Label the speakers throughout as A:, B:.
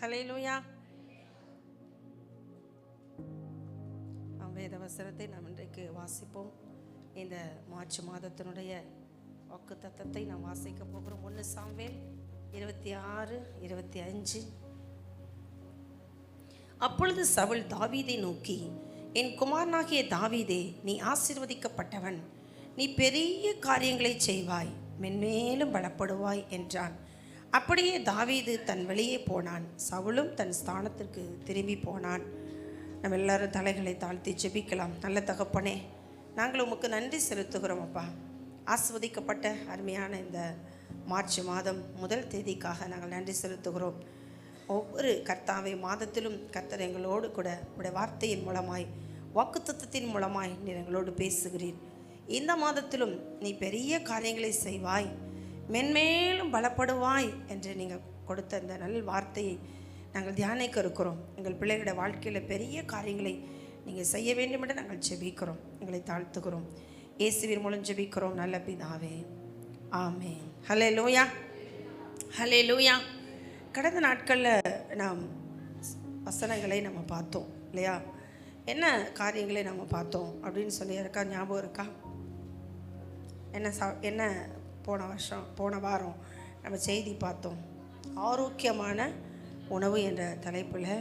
A: ஹல்லேலூயா. வேத வசனத்தை நாம் இன்றைக்கு வாசிப்போம். இந்த மார்ச் மாதத்தினுடைய வாக்கு தத்தத்தை நாம் வாசிக்க போகிறோம். 1 சாமுவேல் 26:25. அப்பொழுது சவுல் தாவீதை நோக்கி, என் குமாரனாகிய தாவீதே, நீ ஆசீர்வதிக்கப்பட்டவன், நீ பெரிய காரியங்களை செய்வாய், மென்மேலும் பலப்படுவாய் என்றான். அப்படியே தாவீது தன் வெளியே போனான். சவுலும் தன் ஸ்தானத்திற்கு திரும்பி போனான். நம்ம எல்லாரும் தலைகளை தாழ்த்தி ஜெபிக்கலாம். நல்ல தகப்பனே, நாங்கள் உமக்கு நன்றி செலுத்துகிறோம் அப்பா. ஆஸ்வதிக்கப்பட்ட அருமையான இந்த மார்ச் மாதம் 1 தேதிக்காக நாங்கள் நன்றி செலுத்துகிறோம். ஒவ்வொரு கர்த்தாவை மாதத்திலும் கர்த்தர் எங்களோடு கூட உடைய வார்த்தையின் மூலமாய், வாக்குத்தத்தத்தின் மூலமாய் நீர் எங்களோடு பேசுகிறீர். இந்த மாதத்திலும் நீ பெரிய காரியங்களை செய்வாய், மென்மேலும் பலப்படுவாய் என்று நீங்கள் கொடுத்த இந்த நல்ல வார்த்தையை நாங்கள் தியானிக்க இருக்கிறோம். எங்கள் பிள்ளைகளுடைய வாழ்க்கையில் பெரிய காரியங்களை நீங்கள் செய்ய வேண்டும் என்று நாங்கள் ஜெபிக்கிறோம். எங்களை தாழ்த்துகிறோம். இயேசுவின் மூலம் ஜெபிக்கிறோம் நல்ல பிதாவே, ஆமென். ஹல்லேலூயா, ஹல்லேலூயா. கடந்த நாட்களில் நாம் வசனங்களை நம்ம பார்த்தோம் இல்லையா? என்ன காரியங்களை நம்ம பார்த்தோம் அப்படின்னு சொல்லி இருக்கா? ஞாபகம் இருக்கா? என்ன போன வாரம் நம்ம செய்தி பார்த்தோம். ஆரோக்கியமான உணவு என்ற தலைப்பில்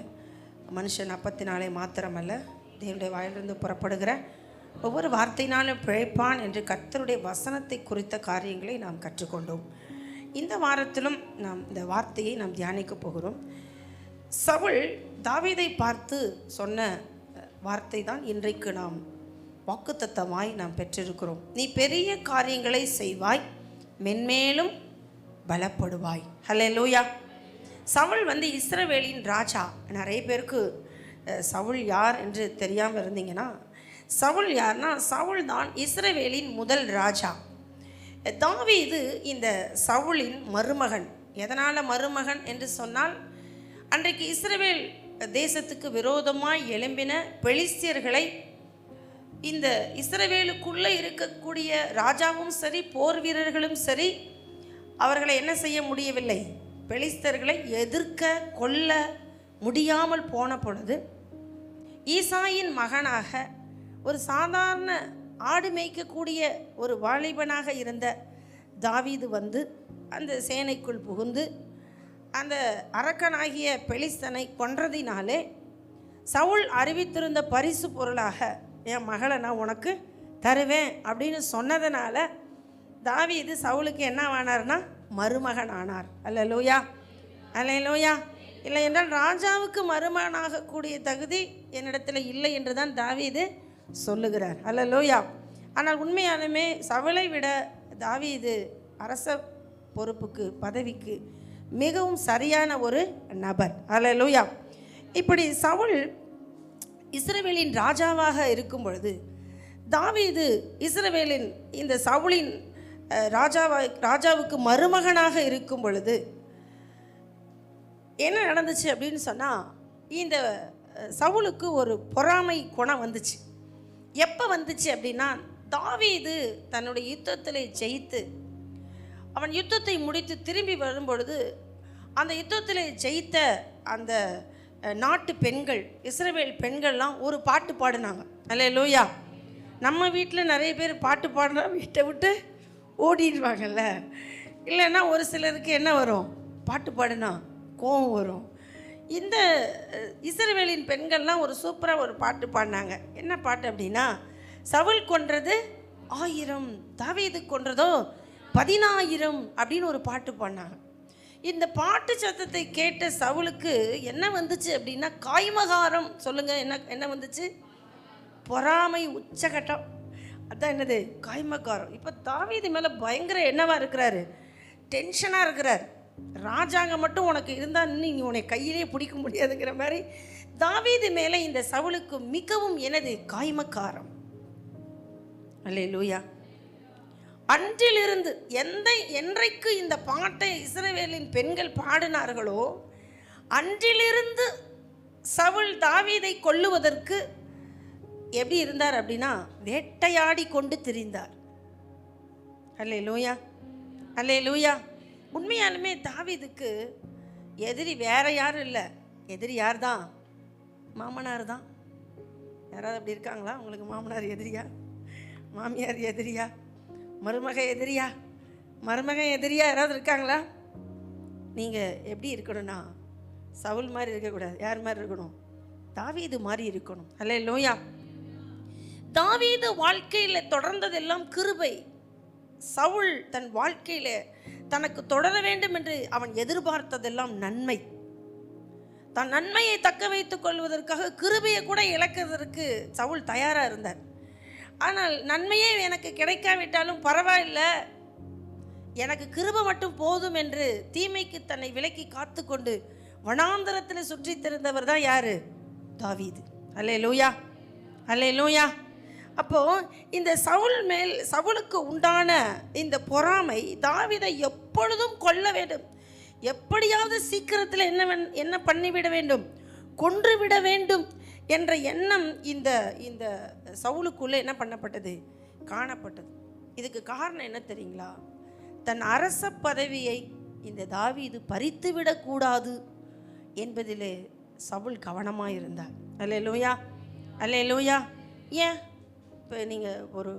A: மனுஷன் அப்பத்தினாலே மாத்திரமல்ல, தேவனுடைய வாயிலிருந்து புறப்படுகிற ஒவ்வொரு வார்த்தையினாலும் பிழைப்பான் என்று கர்த்தருடைய வசனத்தை குறித்த காரியங்களை நாம் கற்றுக்கொண்டோம். இந்த வாரத்திலும் நாம் இந்த வார்த்தையை நாம் தியானிக்க போகிறோம். சவுல் தாவீதை பார்த்து சொன்ன வார்த்தை தான் இன்றைக்கு நாம் வாக்குத்தத்தமாய் நாம் பெற்றிருக்கிறோம். நீ பெரிய காரியங்களை செய்வாய், மென்மேலும் பலப்படுவாய். ஹல்லேலூயா. சவுல் இஸ்ரவேலின் ராஜா. நிறைய பேருக்கு சவுல் யார் என்று தெரியாமல் இருந்தீங்கன்னா, சவுல் யார்னா, சவுல் தான் இஸ்ரவேலின் முதல் ராஜா. தாவீது இந்த சவுலின் மருமகன். எதனால் மருமகன் என்று சொன்னால், அன்றைக்கு இஸ்ரவேல் தேசத்துக்கு விரோதமாய் எழும்பின பெலிஸ்தியர்களை இந்த இஸ்ரவேலுக்குள்ளே இருக்கக்கூடிய ராஜாவும் சரி, போர் வீரர்களும் சரி, அவர்களை என்ன செய்ய முடியவில்லை? பெலிஸ்தர்களை எதிர்க்க கொல்ல முடியாமல் போன பொழுது, ஈசாயின் மகனாக ஒரு சாதாரண ஆடு மேய்க்கக்கூடிய ஒரு வாலிபனாக இருந்த தாவீது அந்த சேனைக்குள் புகுந்து அந்த அரக்கனாகிய பெலிஸ்தனை கொன்றதினாலே சவுல் அறிவித்திருந்த பரிசு பொருளாக, என் மகளை நான் உனக்கு தருவேன் அப்படின்னு சொன்னதுனால தாவீது சவுலுக்கு என்ன ஆனார்னா மருமகன் ஆனார். அல்லேலூயா, அல்லேலூயா. இல்லை என்றால் ராஜாவுக்கு மருமகனாகக்கூடிய தகுதி என்னிடத்தில் இல்லை என்று தான் தாவீது சொல்லுகிறார். அல்லேலூயா. ஆனால் உண்மையாலுமே சவுலை விட தாவீது அரச பொறுப்புக்கு, பதவிக்கு மிகவும் சரியான ஒரு நபர். அல்லேலூயா. இப்படி சவுல் இஸ்ரவேலின் ராஜாவாக இருக்கும் பொழுது, தாவீது இஸ்ரவேலின் இந்த சவுலின் ராஜாவுக்கு மருமகனாக இருக்கும் பொழுது என்ன நடந்துச்சு அப்படின்னு சொன்னால், இந்த சவுலுக்கு ஒரு பொறாமை குணம் வந்துச்சு. எப்போ வந்துச்சு அப்படின்னா, தாவீது தன்னுடைய யுத்தத்தில் ஜெயித்து அவன் யுத்தத்தை முடித்து திரும்பி வரும்பொழுது, அந்த யுத்தத்தில் ஜெயித்த அந்த நாட்டு பெண்கள், இஸ்ரவேல் பெண்கள்லாம் ஒரு பாட்டு பாடினாங்க. அல்லேலூயா. நம்ம வீட்டில் நிறைய பேர் பாட்டு பாடினா வீட்டை விட்டு ஓடிடுவாங்கல்ல. இல்லைன்னா ஒரு சிலருக்கு என்ன வரும்? பாட்டு பாடினா கோபம் வரும். இந்த இஸ்ரவேலின் பெண்கள்லாம் ஒரு சூப்பராக ஒரு பாட்டு பாடினாங்க. என்ன பாட்டு அப்படின்னா, சவுல் கொன்றது 1000, தாவீது கொன்றதோ 10000 அப்படின்னு ஒரு பாட்டு பாடினாங்க. இந்த பாட்டு சத்தத்தை கேட்ட சவுலுக்கு என்ன வந்துச்சு அப்படின்னா, காய்மகாரம். சொல்லுங்க, என்ன வந்துச்சு? பொறாமை உச்சகட்டம். அதான் என்னது? காய்மகாரம். இப்போ தாவீது மேலே பயங்கர என்னவா இருக்கிறாரு? டென்ஷனாக இருக்கிறார். ராஜாங்க மட்டும் உனக்கு இருந்தால் இன்னும் உன்னை கையிலே பிடிக்க முடியாதுங்கிற மாதிரி தாவீது மேலே இந்த சவுலுக்கு மிகவும் என்னது? காய்மகாரம். அல்லேலூயா. அன்றிலிருந்து என்றைக்கு இந்த பாட்டை இஸ்ரவேலின் பெண்கள் பாடினார்களோ, அன்றிலிருந்து சவுல் தாவீதை கொல்லுவதற்கு எப்படி இருந்தார் அப்படின்னா, வேட்டையாடி கொண்டு திரிந்தார். அல்லேலூயா, அல்லேலூயா. உண்மையாலுமே தாவீதுக்கு எதிரி வேற யாரும் இல்லை, எதிரி யார் தான்? மாமனார் தான். யாராவது அப்படி இருக்காங்களா? உங்களுக்கு மாமனார் எதிரியா? மாமியார் எதிரியா? மருமக எதிரியா? மருமகன் எதிரியா யாராவது இருக்காங்களா? நீங்கள் எப்படி இருக்கணும்னா சவுல் மாதிரி இருக்கக்கூடாது. யார் மாதிரி இருக்கணும்? தாவீது மாதிரி இருக்கணும். அல்லேலூயா. தாவீது வாழ்க்கையில் தொடர்ந்ததெல்லாம் கிருபை. சவுல் தன் வாழ்க்கையில் தனக்கு தொடர வேண்டும் என்று அவன் எதிர்பார்த்ததெல்லாம் நன்மை. தன் நன்மையை தக்க வைத்துக் கொள்வதற்காக கிருபையை கூட இழக்கிறதுக்கு சவுல் தயாராக இருந்தார். ஆனால் நன்மையே எனக்கு கிடைக்காவிட்டாலும் பரவாயில்லை, எனக்கு கிருபை மட்டும் போதும் என்று தீமைக்கு தன்னை விலக்கி காத்து கொண்டு வனாந்தரத்தில் சுற்றி திரிந்தவர் தான் யாரு? தாவீது. அல்லேலூயா, அல்லேலூயா. அப்போ இந்த சவுலுக்கு உண்டான இந்த பொறாமை தாவீதை எப்பொழுதும் கொல்ல வேண்டும், எப்படியாவது சீக்கிரத்தில் என்ன பண்ணிவிட வேண்டும், கொன்றுவிட வேண்டும் என்ற எண்ணம் இந்த இந்த சவுலுக்குள்ளே என்ன பண்ணப்பட்டது? காணப்பட்டது. இதுக்கு காரணம் என்ன தெரியுங்களா? தன் அரச பதவியை இந்த தாவீது பறித்து விடக்கூடாது என்பதிலே சவுல் கவனமாக இருந்தார். அல்லேலூயா, அல்லேலூயா. ஏன் இப்போ நீங்கள் ஒரு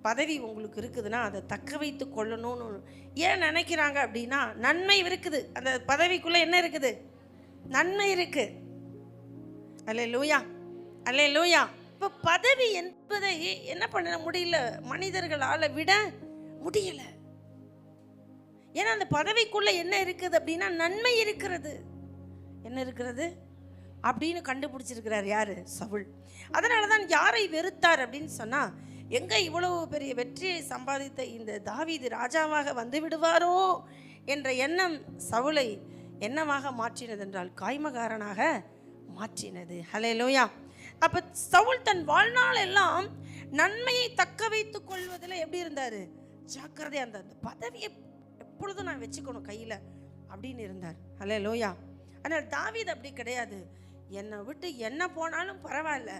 A: பதவி உங்களுக்கு இருக்குதுன்னா அதை தக்க வைத்து கொள்ளணும்னு ஏன் நினைக்கிறாங்க அப்படின்னா, நன்மை இருக்குது, அந்த பதவிக்குள்ளே என்ன இருக்குது? நன்மை இருக்கு. அல்லேலூயா, அல்லேலூயா. இப்போ பதவி என்பதை என்ன பண்ண முடியல, மனிதர்களால் விட முடியலை. ஏன்னா அந்த பதவிக்குள்ளே என்ன இருக்குது அப்படின்னா நன்மை இருக்கிறது. என்ன இருக்கிறது அப்படின்னு கண்டுபிடிச்சிருக்கிறார் யாரு? சவுல். அதனால தான் யாரை வெறுத்தார் அப்படின்னு சொன்னால், எங்கே இவ்வளவு பெரிய வெற்றியை சம்பாதித்த இந்த தாவீது ராஜாவாக வந்து விடுவாரோ என்ற எண்ணம் சவுலை என்னவாக மாற்றினது என்றால் காய்மகாரனாக மாற்றினது. ஹல்லேலூயா. அப்போ சவுல் தன் வாழ்நாள் எல்லாம் நன்மையை தக்க வைத்துக் கொள்வதில் எப்படி இருந்தார்? ஜாக்கிரதையாக இருந்தார். அந்த பதவியை எப்பொழுதும் நான் வச்சுக்கணும் கையில் அப்படின்னு இருந்தார். ஹல்லேலூயா. ஆனால் தாவீது அப்படி கிடையாது. என்னை விட்டு என்ன போனாலும் பரவாயில்ல,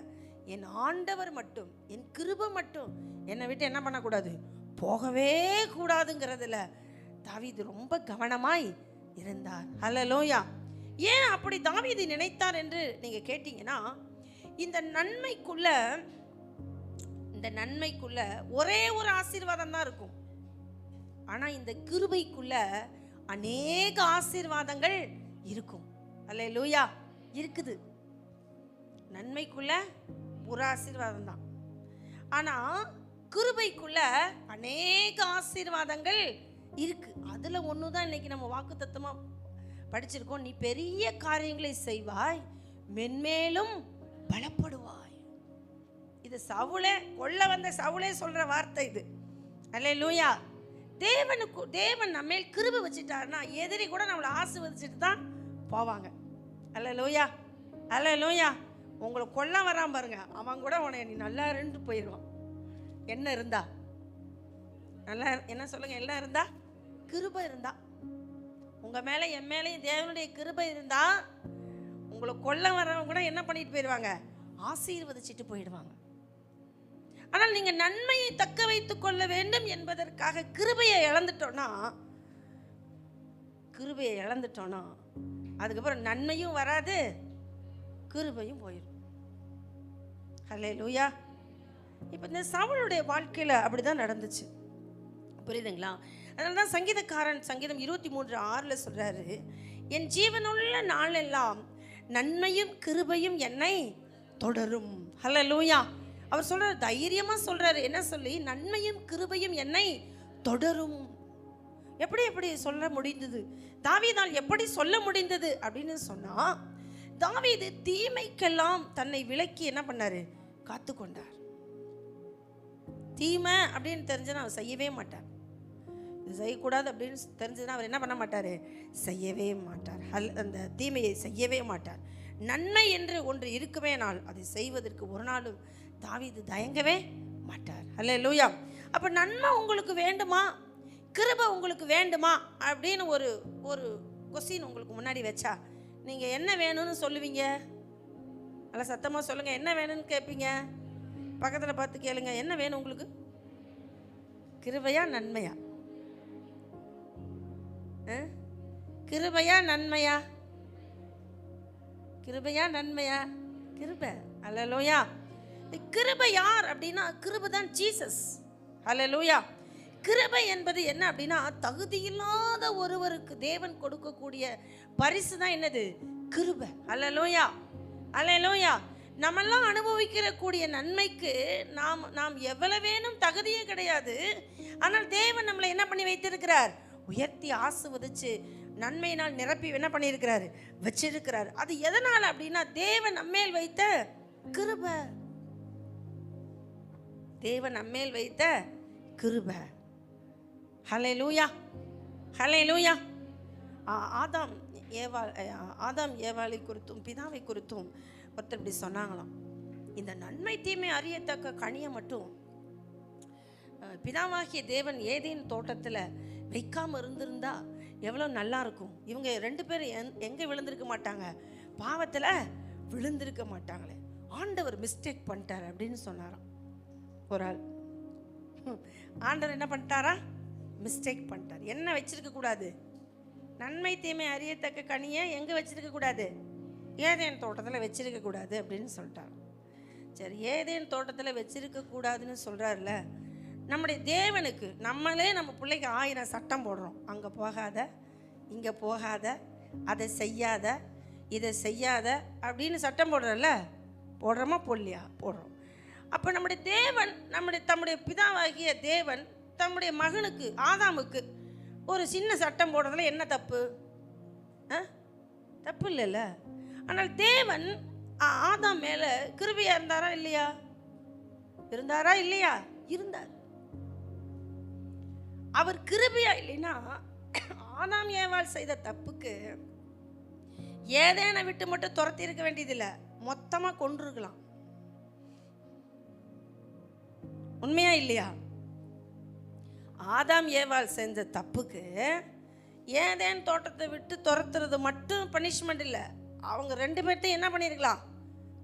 A: என் ஆண்டவர் மட்டும், என் கிருபை மட்டும் என்னை விட்டு என்ன பண்ணக்கூடாது, போகவே கூடாதுங்கிறதுல தாவீது ரொம்ப கவனமாய் இருந்தார். ஹல்லேலூயா. ஏன் அப்படி தாவீது நினைத்தார் என்று நீங்கள் கேட்டீங்கன்னா, இந்த நன்மைக்குள்ள ஒரே ஒரு ஆசீர்வாதம் தான் இருக்கும். ஆனால் இந்த கிருபைக்குள்ள அநேக ஆசீர்வாதங்கள் இருக்கும். அல்லேலூயா. இருக்குது. நன்மைக்குள்ள ஒரு ஆசீர்வாதம் தான், ஆனால் கிருபைக்குள்ள அநேக ஆசீர்வாதங்கள் இருக்கு. அதில் ஒன்று தான் இன்னைக்கு நம்ம வாக்குத்தத்தமாக படிச்சிருக்கோம். நீ பெரிய காரியங்களை செய்வாய், மென்மேலும் பலப்படுவாய். இது சவுலே கொல்ல வந்த சவுலே சொல்ற வார்த்தை இது. அல்லேலூயா. தேவன் நம்ம மேல் கிருபை வச்சுட்டாருன்னா எதிரி கூட நம்மளை ஆசீர்வதிச்சுட்டு தான் போவாங்க. அல்லேலூயா, அல்லேலூயா. உங்களை கொல்ல வராம பாருங்க, அவன் கூட உன்னை நீ நல்லா இருந்து போயிடுவான். என்ன இருந்தா நல்லா, என்ன சொல்லுங்க, எல்லாம் இருந்தா, கிருபை இருந்தா, உங்க மேல என் மேலேயும் தேவனுடைய கிருபை இருந்தா உங்களை கொல்ல வரவங்க கூட என்ன பண்ணிட்டு போயிடுவாங்க? ஆசீர்வதிச்சுட்டு போயிடுவாங்க. ஆனால் நீங்க நன்மையை தக்க வைத்துக் கொள்ள வேண்டும் என்பதற்காக கிருபையை இழந்துட்டோம்னா அதுக்கப்புறம் நன்மையும் வராது, கிருபையும் போயிடும். ஹல்லேலூயா. இப்போ இந்த சவுலுடைய வாழ்க்கையில் அப்படிதான் நடந்துச்சு. புரியுதுங்களா? அதனால தான் சங்கீதம் 23:6 சொல்றாரு, என் ஜீவனுள்ள நாளெல்லாம் நன்மையும் கிருபையும் என்னை தொடரும். ஹல்லேலூயா. அவர் சொல்றாரு, தைரியமா சொல்றாரு. என்ன சொல்லி? நன்மையும் கிருபையும் என்னை தொடரும். எப்படி சொல்ல முடிந்தது? தாவீதால் எப்படி சொல்ல முடிந்தது அப்படின்னு சொன்னா, தாவீது தீமைக்கெல்லாம் தன்னை விலக்கி என்ன பண்ணாரு? காத்து கொண்டார். தீமை அப்படின்னு தெரிஞ்சனா அவர் செய்யவே மாட்டார். இது செய்யக்கூடாது அப்படின்னு தெரிஞ்சதுன்னா அவர் என்ன பண்ண மாட்டார்? செய்யவே மாட்டார். அந்த தீமையை செய்யவே மாட்டார். நன்மை என்று ஒன்று இருக்குமே நாள் அதை செய்வதற்கு ஒரு நாளும் தாவீது தயங்கவே மாட்டார். ஹல்லேலூயா. அப்போ நன்மை உங்களுக்கு வேண்டுமா, கிருபை உங்களுக்கு வேண்டுமா அப்படின்னு ஒரு கொஸ்டின் உங்களுக்கு முன்னாடி வச்சா நீங்கள் என்ன வேணும்னு சொல்லுவீங்க? நல்லா சத்தமாக சொல்லுங்கள். என்ன வேணும்னு கேட்பீங்க? பக்கத்தில் பார்த்து கேளுங்க, என்ன வேணும் உங்களுக்கு? கிருபையா நன்மையா? கிருபையா நன்மையா? கிருபையா நன்மையா? கிருபை. அல்லேலூயா. கிருபை யார் அப்படின்னா கிருபை தான் ஜீசஸ். அல்லேலூயா. கிருபை என்பது என்ன அப்படின்னா தகுதியில்லாத ஒருவருக்கு தேவன் கொடுக்கக்கூடிய பரிசு தான் என்னது? கிருபை. அல்லேலூயா. அல்லேலூயா. நம்மெல்லாம் அனுபவிக்கிற கூடிய நன்மைக்கு நாம் எவ்வளவேனும் தகுதியே கிடையாது. ஆனால் தேவன் நம்மளை என்ன பண்ணி வைத்திருக்கிறார்? உயர்த்தி ஆசீர்வதிச்சு நன்மையினால் நிரப்பி என்ன பண்ணியிருக்கிறாரு? வச்சிருக்கிறார். அது எதனால் அப்படின்னா தேவன் நம்மேல் வைத்த கிருபை. தேவன் நம்மேல் வைத்த கிருபை. ஹல்லேலூயா. ஹல்லேலூயா. ஆதாம் ஏவாளை குறித்தும் பிதாவை குறித்தும் ஒருத்தர் இப்படி சொன்னாங்களாம், இந்த நன்மை தீமை அறியத்தக்க கனியை மட்டும் பிதாவாகிய தேவன் ஏதேன் தோட்டத்தில் வைக்காமல் இருந்திருந்தா எவ்வளோ நல்லா இருக்கும். இவங்க 2 பேரும் எங்கே விழுந்திருக்க மாட்டாங்க? பாவத்தில் விழுந்திருக்க மாட்டாங்களே. ஆண்டவர் மிஸ்டேக் பண்ணிட்டார் அப்படின்னு சொன்னாராம் ஒரு ஆள். ஆண்டவர் என்ன பண்ணிட்டாரா? மிஸ்டேக் பண்ணிட்டார். என்ன வச்சிருக்க கூடாது? நன்மை தீமை அறியத்தக்க கனியை எங்கே வச்சிருக்க கூடாது? ஏதேன் தோட்டத்தில் வச்சிருக்க கூடாது அப்படின்னு சொல்லிட்டார். சரி, ஏதேன் தோட்டத்தில் வச்சிருக்க கூடாதுன்னு சொல்கிறாருல, நம்முடைய தேவனுக்கு நம்மளே நம்ம பிள்ளைக்கு 1000 சட்டம் போடுறோம். அங்கே போகாத, இங்கே போகாத, அதை செய்யாத, இதை செய்யாத அப்படின்னு சட்டம் போடுறோம்ல. போடுறோமா போடலையா? போடுறோம். அப்போ நம்முடைய தேவன் தம்முடைய பிதாவாகிய தேவன் தம்முடைய மகனுக்கு ஆதாமுக்கு ஒரு சின்ன சட்டம் போடுறதுல என்ன தப்பு? தப்பு இல்லைல்ல. ஆனால் தேவன் ஆதாம் மேலே கிருபையா இருந்தாரா இல்லையா? இருந்தாரா இல்லையா? இருந்தார். அவர் கிருபையா இல்லைன்னா ஆதாம் ஏவாள் செய்த தப்புக்கு ஏதேனை விட்டு மட்டும் துரத்தி இருக்க வேண்டியதில்லை, மொத்தமாக கொண்டிருக்கலாம். உண்மையா இல்லையா? ஆதாம் ஏவாள் செஞ்ச தப்புக்கு ஏதேன் தோட்டத்தை விட்டு துரத்துறது மட்டும் பனிஷ்மெண்ட் இல்லை, அவங்க 2 பேர்த்தையும் என்ன பண்ணியிருக்கலாம்?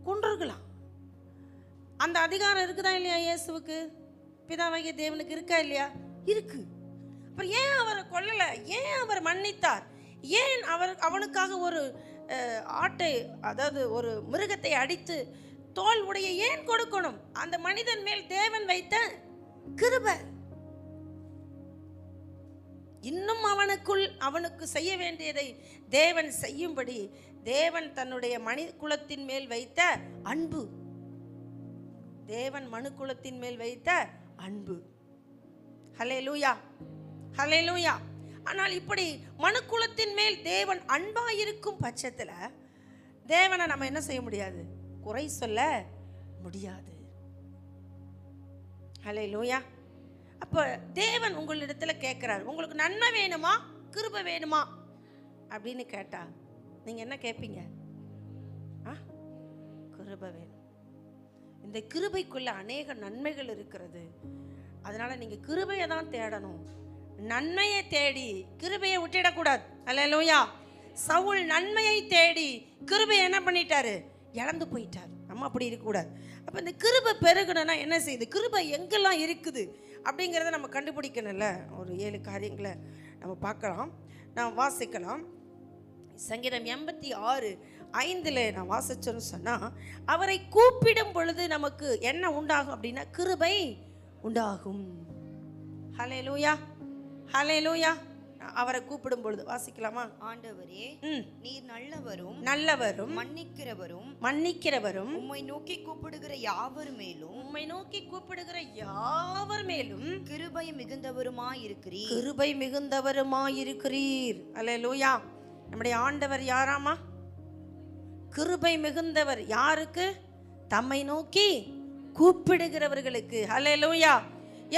A: கொண்டிருக்கலாம். அந்த அதிகாரம் இருக்குதா இல்லையா? இயேசுவுக்கு, பிதாவாகிய தேவனுக்கு இருக்கா இல்லையா? இருக்கு. அப்புறம் ஏன் அவரை கொல்லலை? ஏன் அவர் மன்னித்தார்? ஏன் அவனுக்காக ஒரு ஆட்டை, அதாவது ஒரு மிருகத்தை அடித்து தோல் உடைய ஏன் கொடுக்கணும்? அந்த மனிதன் மேல் தேவன் வைத்த கிருபை. இன்னும் அவனுக்கு செய்ய வேண்டியதை தேவன் செய்யும்படி தேவன் தன்னுடைய மனித குலத்தின் மேல் வைத்த அன்பு. தேவன் மனு குலத்தின் மேல் வைத்த அன்பு. ஹல்லேலூயா. ஹல்லேலூயா. ஆனால் இப்படி மனு குலத்தின் மேல் தேவன் அன்பாயிருக்கும் பட்சத்தில் தேவனை நம்ம என்ன செய்ய முடியாது? குறை சொல்ல முடியாது. ஹல்லேலூயா. அப்போ தேவன் உங்களிடத்தில் கேட்குறாரு, உங்களுக்கு நன்மை வேணுமா கிருபை வேணுமா அப்படின்னு கேட்டா நீங்கள் என்ன கேட்பீங்க? கிருபை வேணும். இந்த கிருபைக்குள்ள அநேக நன்மைகள் இருக்கிறது. அதனால நீங்கள் கிருபையை தான் தேடணும். நன்மையை தேடி கிருபையை விட்டுடக்கூடாது. அல்லேலூயா. சவுல் நன்மையை தேடி கிருபையை என்ன பண்ணிட்டாரு? இழந்து போயிட்டார். நம்ம அப்படி இருக்கக்கூடாது. அப்போ இந்த கிருபை பெருகணும்னா என்ன செய்யுது? கிருபை எங்கெல்லாம் இருக்குது அப்படிங்கிறத நம்ம கண்டுபிடிக்கணும்ல. ஒரு 7 காரியங்களை நம்ம பார்க்கலாம், நான் வாசிக்கலாம். சங்கீதம் 86:5 நான் வாசிச்சோன்னு சொன்னால், அவரை கூப்பிடும் பொழுது நமக்கு என்ன உண்டாகும் அப்படின்னா கிருபை உண்டாகும். ஹல்லேலூயா. ஹல்லேலூயா. அவரை கூப்பிடும் பொழுது வாசிக்கலாமா?
B: ஆண்டவரே, நீர் நல்லவரும் மன்னிக்கிறவரும்
A: உம்மை நோக்கி கூப்பிடுகிற யாவர் மேலும்
B: கிருபை மிகுந்தவருமாயிருக்கிறீர்.
A: அல்லேலூயா. நம்முடைய ஆண்டவர் யாராமா? கிருபை மிகுந்தவர். யாருக்கு? தம்மை நோக்கி கூப்பிடுகிறவர்களுக்கு. அல்லேலூயா.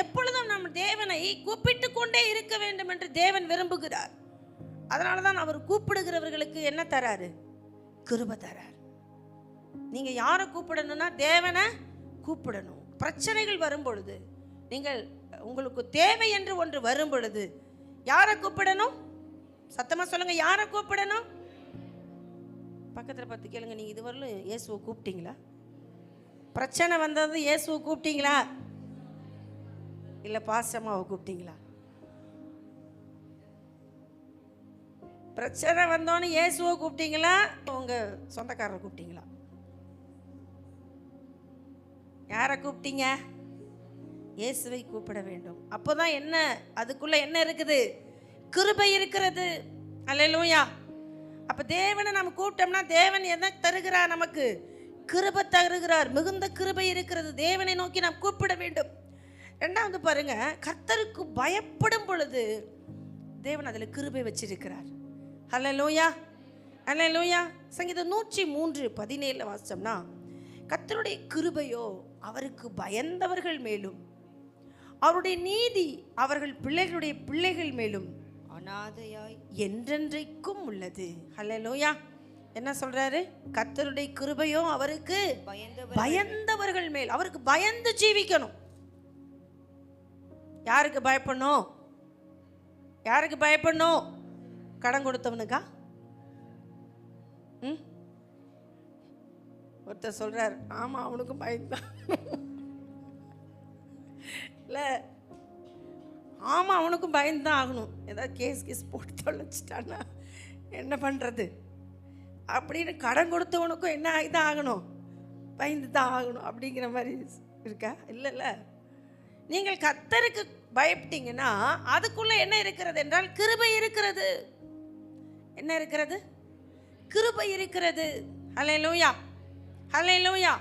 A: எப்பொழுதும் நம் தேவனை கூப்பிட்டு கொண்டே இருக்க வேண்டும் என்று தேவன் விரும்புகிறார். அதனால தான் அவர் கூப்பிடுகிறவர்களுக்கு என்ன தராரு? கிருபை தரார். நீங்கள் யாரை கூப்பிடணும்னா தேவனை கூப்பிடணும். பிரச்சனைகள் வரும் பொழுது, நீங்கள் உங்களுக்கு தேவை என்று ஒன்று வரும் பொழுது யாரை கூப்பிடணும்? சத்தமாக சொல்லுங்க, யாரை கூப்பிடணும்? பக்கத்தில் பார்த்து கேளுங்க, நீங்கள் இதுவரையிலும் இயேசுவை கூப்பிட்டீங்களா? பிரச்சனை வந்தது இயேசுவை கூப்பிட்டீங்களா? இல்லை பாஸ்டம்மாவை கூப்பிட்டீங்களா? பிரச்சனை வந்தோன்னு இயேசுவை கூப்பிட்டீங்களா, உங்கள் சொந்தக்காரரை கூப்பிட்டீங்களா? யாரை கூப்பிட்டீங்க? இயேசுவை கூப்பிட வேண்டும். அப்போதான் என்ன, அதுக்குள்ள என்ன இருக்குது? கிருபை இருக்கிறது. அல்லேலூயா. அப்போ தேவனை நம்ம கூப்பிட்டோம்னா தேவன் என்ன தருகிறார்? நமக்கு கிருபை தருகிறார். மிகுந்த கிருபை இருக்கிறது. தேவனை நோக்கி நாம் கூப்பிட வேண்டும். ரெண்டாவது பாருங்க, கர்த்தருக்கு பயப்படும் பொழுது தேவன் அதில் கிருபை வச்சிருக்கிறார். அல்லேலூயா, அல்லேலூயா. சங்கீதம் 103:17 வாசிச்சோம்னா, கர்த்தருடைய கிருபையோ அவருக்கு பயந்தவர்கள் மேலும், அவருடைய நீதி அவர்கள் பிள்ளைகளுடைய பிள்ளைகள் மேலும்
B: அநாதையாய்
A: என்றென்றைக்கும் உள்ளது. அல்லேலூயா. என்ன சொல்றாரு? கர்த்தருடைய கிருபையோ அவருக்கு பயந்தவர்கள் மேல். அவருக்கு பயந்து ஜீவிக்கணும். யாருக்கு பயப்படணும்? யாருக்கு பயப்படணும்? கடன் கொடுத்தவனுக்கா? ஒருத்தர் சொல்றார், ஆமா அவனுக்கும் பயந்தான். இல்லை, ஆமாம் அவனுக்கும் பயந்துதான் ஆகணும். ஏதாவது கேஸ் போட்டு தொலைச்சிட்டான்னா என்ன பண்ணுறது அப்படின்னு கடன் கொடுத்தவனுக்கும் என்ன ஆகிதான் ஆகணும்? பயந்து தான் ஆகணும் அப்படிங்கிற மாதிரி இருக்கா? இல்லைல்ல. நீங்கள் கர்த்தருக்கு பயப்பட்டீங்கன்னா அதுக்குள்ளே என்ன இருக்கிறது என்றால் கிருபை இருக்கிறது. என்ன இருக்கிறது? கிருபை இருக்கிறது. ஹல்லேலூயா, ஹல்லேலூயா.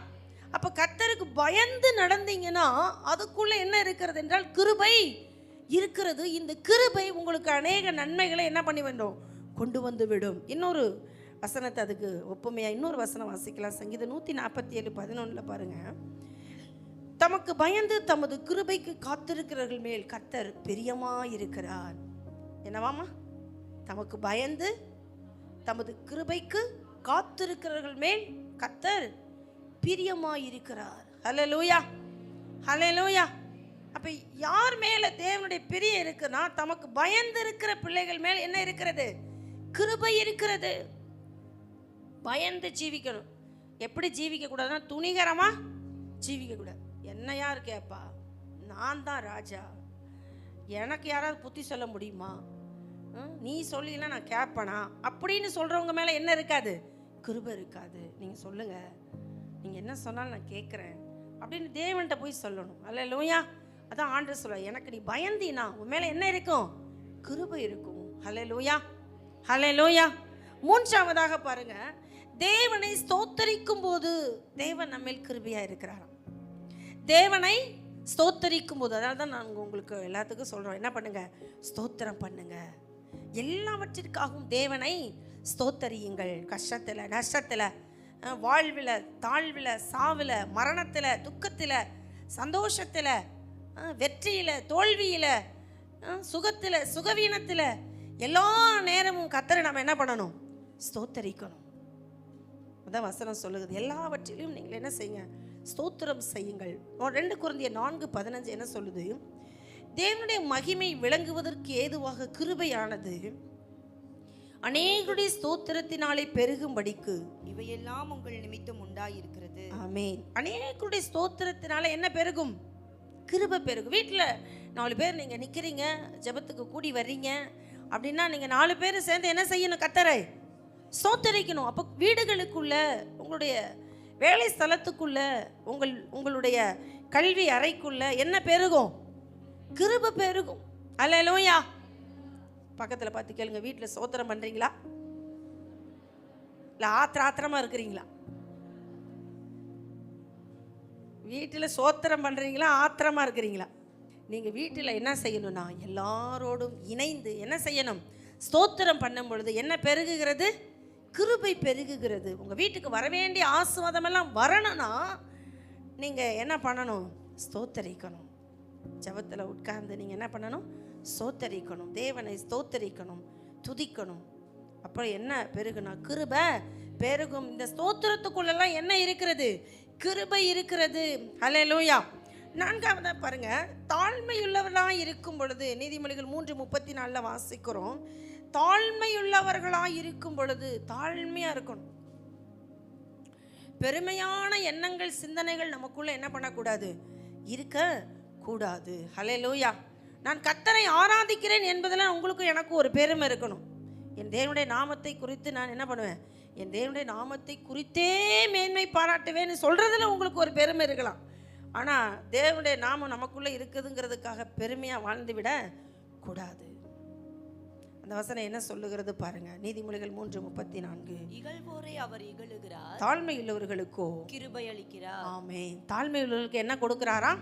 A: அப்போ கர்த்தருக்கு பயந்து நடந்தீங்கன்னா அதுக்குள்ளே என்ன இருக்கிறது என்றால் கிருபை இருக்கிறது. இந்த கிருபை உங்களுக்கு அநேக நன்மைகளை என்ன பண்ணி வேண்டும்? கொண்டு வந்து விடும். இன்னொரு வசனத்தை அதுக்கு ஒப்புமையாக இன்னொரு வசனம் வாசிக்கலாம். சங்கீதம் 147:11 பாருங்க. தமக்கு பயந்து தமது கிருபைக்கு காத்திருக்கிறவர்கள் மேல் கர்த்தர் பிரியமாயிருக்கிறார். என்னவாமா? தமக்கு பயந்து தமது கிருபைக்கு காத்திருக்கிறவர்கள் மேல் கர்த்தர் பிரியமாயிருக்கிறார். ஹல்லேலூயா, ஹல்லேலூயா. அப்ப யார் மேல தேவனுடைய பிரியம் இருக்குன்னா தமக்கு பயந்து இருக்கிற பிள்ளைகள் மேல் என்ன இருக்கிறது? கிருபை இருக்கிறது. பயந்து ஜீவிக்கணும். எப்படி ஜீவிக்க கூடாதுன்னா துணிகரமா ஜீவிக்க கூடாது. என்ன யார் கேட்பா? நான் தான் ராஜா, எனக்கு யாராவது புத்தி சொல்ல முடியுமா? நீ சொல்லிலாம் நான் கேட்பேனா அப்படின்னு சொல்றவங்க மேல என்ன இருக்காது? கிருபை இருக்காது. நீங்க சொல்லுங்க, நீங்க என்ன சொன்னாலும் நான் கேட்குறேன் அப்படின்னு தேவன்கிட்ட போய் சொல்லணும். அல்லேலூயா. அதான் ஆண்டவர் சொல்ல, எனக்கு நீ பயந்தினா உன் மேல என்ன இருக்கும்? கிருபை இருக்கும். ஹல்லேலூயா, ஹல்லேலூயா. மூன்றாவதாக பாருங்க, தேவனை ஸ்தோத்தரிக்கும் போது தேவன் நம்மேல் கிருபையா இருக்கிறாராம். தேவனை ஸ்தோத்தரிக்கும் போது, அதாவது தான் நாங்கள் உங்களுக்கு எல்லாத்துக்கும் சொல்றோம், என்ன பண்ணுங்க? ஸ்தோத்திரம் பண்ணுங்க. எல்லாவற்றிற்காகவும் தேவனை ஸ்தோத்தரியுங்கள். கஷ்டத்தில், நஷ்டத்தில், வாழ்வில், தாழ்வில், சாவில், மரணத்தில், துக்கத்தில், சந்தோஷத்தில், வெற்றியில், தோல்வியில், சுகத்தில், சுகவீனத்தில், எல்லா நேரமும் கர்த்தரை நம்ம என்ன பண்ணணும்? ஸ்தோத்தரிக்கணும். அதான் வசனம் சொல்லுது. எல்லாவற்றிலும் நீங்கள் என்ன செய்யுங்க? ஸ்தோத்திரம் செய்யுங்கள். 2 கொரிந்தியர் 4:15 என்ன சொல்லுது? தேவனுடைய மகிமை விளங்குவதற்கு ஏதுவாக கிருபையானது அநேகருடைய ஸ்தோத்திரத்தினாலே பெருகும்படிக்கு
B: இவையெல்லாம் உங்கள் நிமித்தம் உண்டாயிருக்கிறது.
A: ஆமென். அநேகருடைய ஸ்தோத்திரத்தினால என்ன பெருகும்? கிருபை பெருகும். வீட்டில் 4 பேர் நீங்கள் நிற்கிறீங்க, ஜெபத்துக்கு கூடி வர்றீங்க அப்படின்னா நீங்கள் 4 பேர் சேர்ந்து என்ன செய்யணும்? கர்த்தரை ஸ்தோத்தரிக்கணும். அப்போ வீடுகளுக்குள்ள, உங்களுடைய வேலை ஸ்தலத்துக்குள்ள, உங்களுடைய கல்வி அறைக்குள்ள என்ன பெருகும்? கிருபை பெருகும். அல்லேலூயா. பக்கத்தில் பார்த்து கேளுங்க, வீட்டில் ஸ்தோத்திரம் பண்ணுறீங்களா? இல்லை ஆத்திரமா இருக்கிறீங்களா? வீட்டில் ஸ்தோத்திரம் பண்ணுறீங்களா? ஆத்திரமா இருக்கிறீங்களா? நீங்கள் வீட்டில் என்ன செய்யணும்னா எல்லாரோடும் இணைந்து என்ன செய்யணும்? ஸ்தோத்திரம் பண்ணும் பொழுது என்ன பெருகுகிறது? கிருபை பெருகுகிறது. உங்கள் வீட்டுக்கு வர வேண்டிய ஆசீர்வாதமெல்லாம் வரணும்னா நீங்கள் என்ன பண்ணணும்? ஸ்தோத்தரிக்கணும். ஜெபத்தில் உட்கார்ந்து நீங்கள் என்ன பண்ணணும்? ஸ்தோத்தரிக்கணும். தேவனை ஸ்தோத்தரிக்கணும், துதிக்கணும். அப்புறம் என்ன பெருகுனா? கிருபை பெருகும். இந்த ஸ்தோத்திரத்துக்குள்ளெல்லாம் என்ன இருக்கிறது? கிருபை இருக்கிறது. ஹல்லேலூயா. 4ஆவதா பாருங்க, தாழ்மையுள்ளவர்களாக இருக்கும் பொழுது, நீதிமொழிகள் 3:34 வாசிக்கிறோம். தாழ்மையுள்ளவர்களாக இருக்கும் பொழுது, தாழ்மையாக இருக்கணும். பெருமையான எண்ணங்கள், சிந்தனைகள் நமக்குள்ள என்ன பண்ணக்கூடாது? இருக்க கூடாது. ஹல்லேலூயா. நான் கர்த்தரை ஆராதிக்கிறேன் என்பதில் உங்களுக்கு எனக்கு ஒரு பெருமை இருக்கணும். என் தேவனுடைய நாமத்தை குறித்து நான் என்ன பண்ணுவேன், என் தேவனுடைய நாமத்தை குறித்தே மேன்மை பாராட்டுவேன்னு சொல்கிறதுல உங்களுக்கு ஒரு பெருமை இருக்கலாம். ஆனால் தேவனுடைய நாமம் நமக்குள்ளே இருக்குதுங்கிறதுக்காக பெருமையாக வாழ்ந்து விட கூடாது. அந்த வசனம் என்ன சொல்லுகிறது பாருங்க, நீதிமொழிகள் 3:34.
B: இகழ்வோரை அவர் இகழுகிறார்,
A: தாழ்மை உள்ளவர்களுக்கோ
B: கிருபை அளிக்கிறார்.
A: ஆமென். தாழ்மை உள்ளவர்களுக்கு என்ன கொடுக்கிறாரா?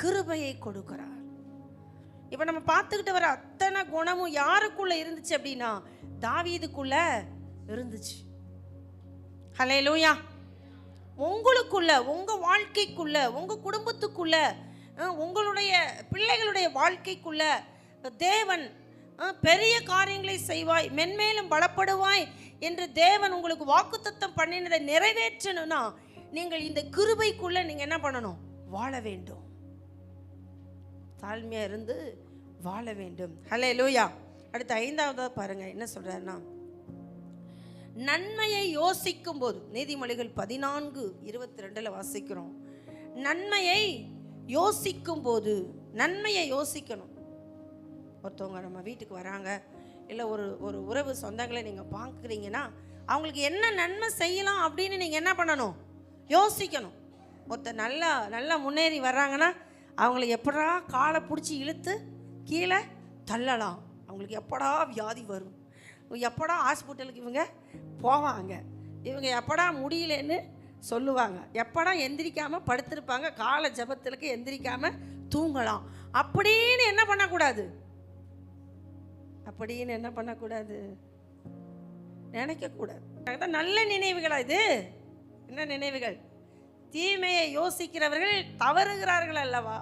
A: கிருபையை கொடுக்கிறார். இப்போ நம்ம பார்த்துக்கிட்டு வர அத்தனை குணமும் யாருக்குள்ள இருந்துச்சு அப்படின்னா தாவீதுக்குள்ள இருந்துச்சு. ஹல்லேலூயா. உங்களுக்குள்ள, உங்க வாழ்க்கைக்குள்ள, உங்க குடும்பத்துக்குள்ள, உங்களுடைய பிள்ளைகளுடைய வாழ்க்கைக்குள்ள தேவன் பெரிய காரியங்களை செய்வாய், மென்மேலும் பலப்படுவாய் என்று தேவன் உங்களுக்கு வாக்குத்தத்தம் பண்ணினதை நிறைவேற்றணும்னா நீங்கள் இந்த கிருபைக்குள்ள நீங்க என்ன பண்ணணும்? வாழ வேண்டும். தாழ்மையா இருந்து வாழ வேண்டும். ஹல்லேலூயா. அடுத்த 5வது பாருங்க என்ன சொல்றாருன்னா, நன்மையை யோசிக்கும் போது, நீதிமொழிகள் 14:22 வாசிக்கிறோம். நன்மையை யோசிக்கும் போது, நன்மையை யோசிக்கணும். ஒருத்தவங்க நம்ம வீட்டுக்கு வராங்க, இல்லை ஒரு உறவு சொந்தங்களை நீங்கள் பார்க்குறீங்கன்னா அவங்களுக்கு என்ன நன்மை செய்யலாம் அப்படின்னு நீங்கள் என்ன பண்ணணும்? யோசிக்கணும். ஒருத்தர் நல்லா முன்னேறி வர்றாங்கன்னா அவங்கள எப்படா காலை பிடிச்சி இழுத்து கீழே தள்ளலாம், அவங்களுக்கு எப்படா வியாதி வரும், எப்படா ஹாஸ்பிட்டலுக்கு இவங்க போவாங்க, இவங்க எப்படா முடியலன்னு சொல்லுவாங்க, எப்படா எந்திரிக்காமல் படுத்திருப்பாங்க, காலை ஜபத்திற்கு எந்திரிக்காமல் தூங்கலாம் அப்படின்னு என்ன பண்ணக்கூடாது? அப்படின்னு என்ன பண்ணக்கூடாது? நினைக்கக்கூடாது. அதுதான் நல்ல நினைவுகளா இது? என்ன நினைவுகள்? தீமையை யோசிக்கிறவர்கள் தவறுகிறார்கள் அல்லவா?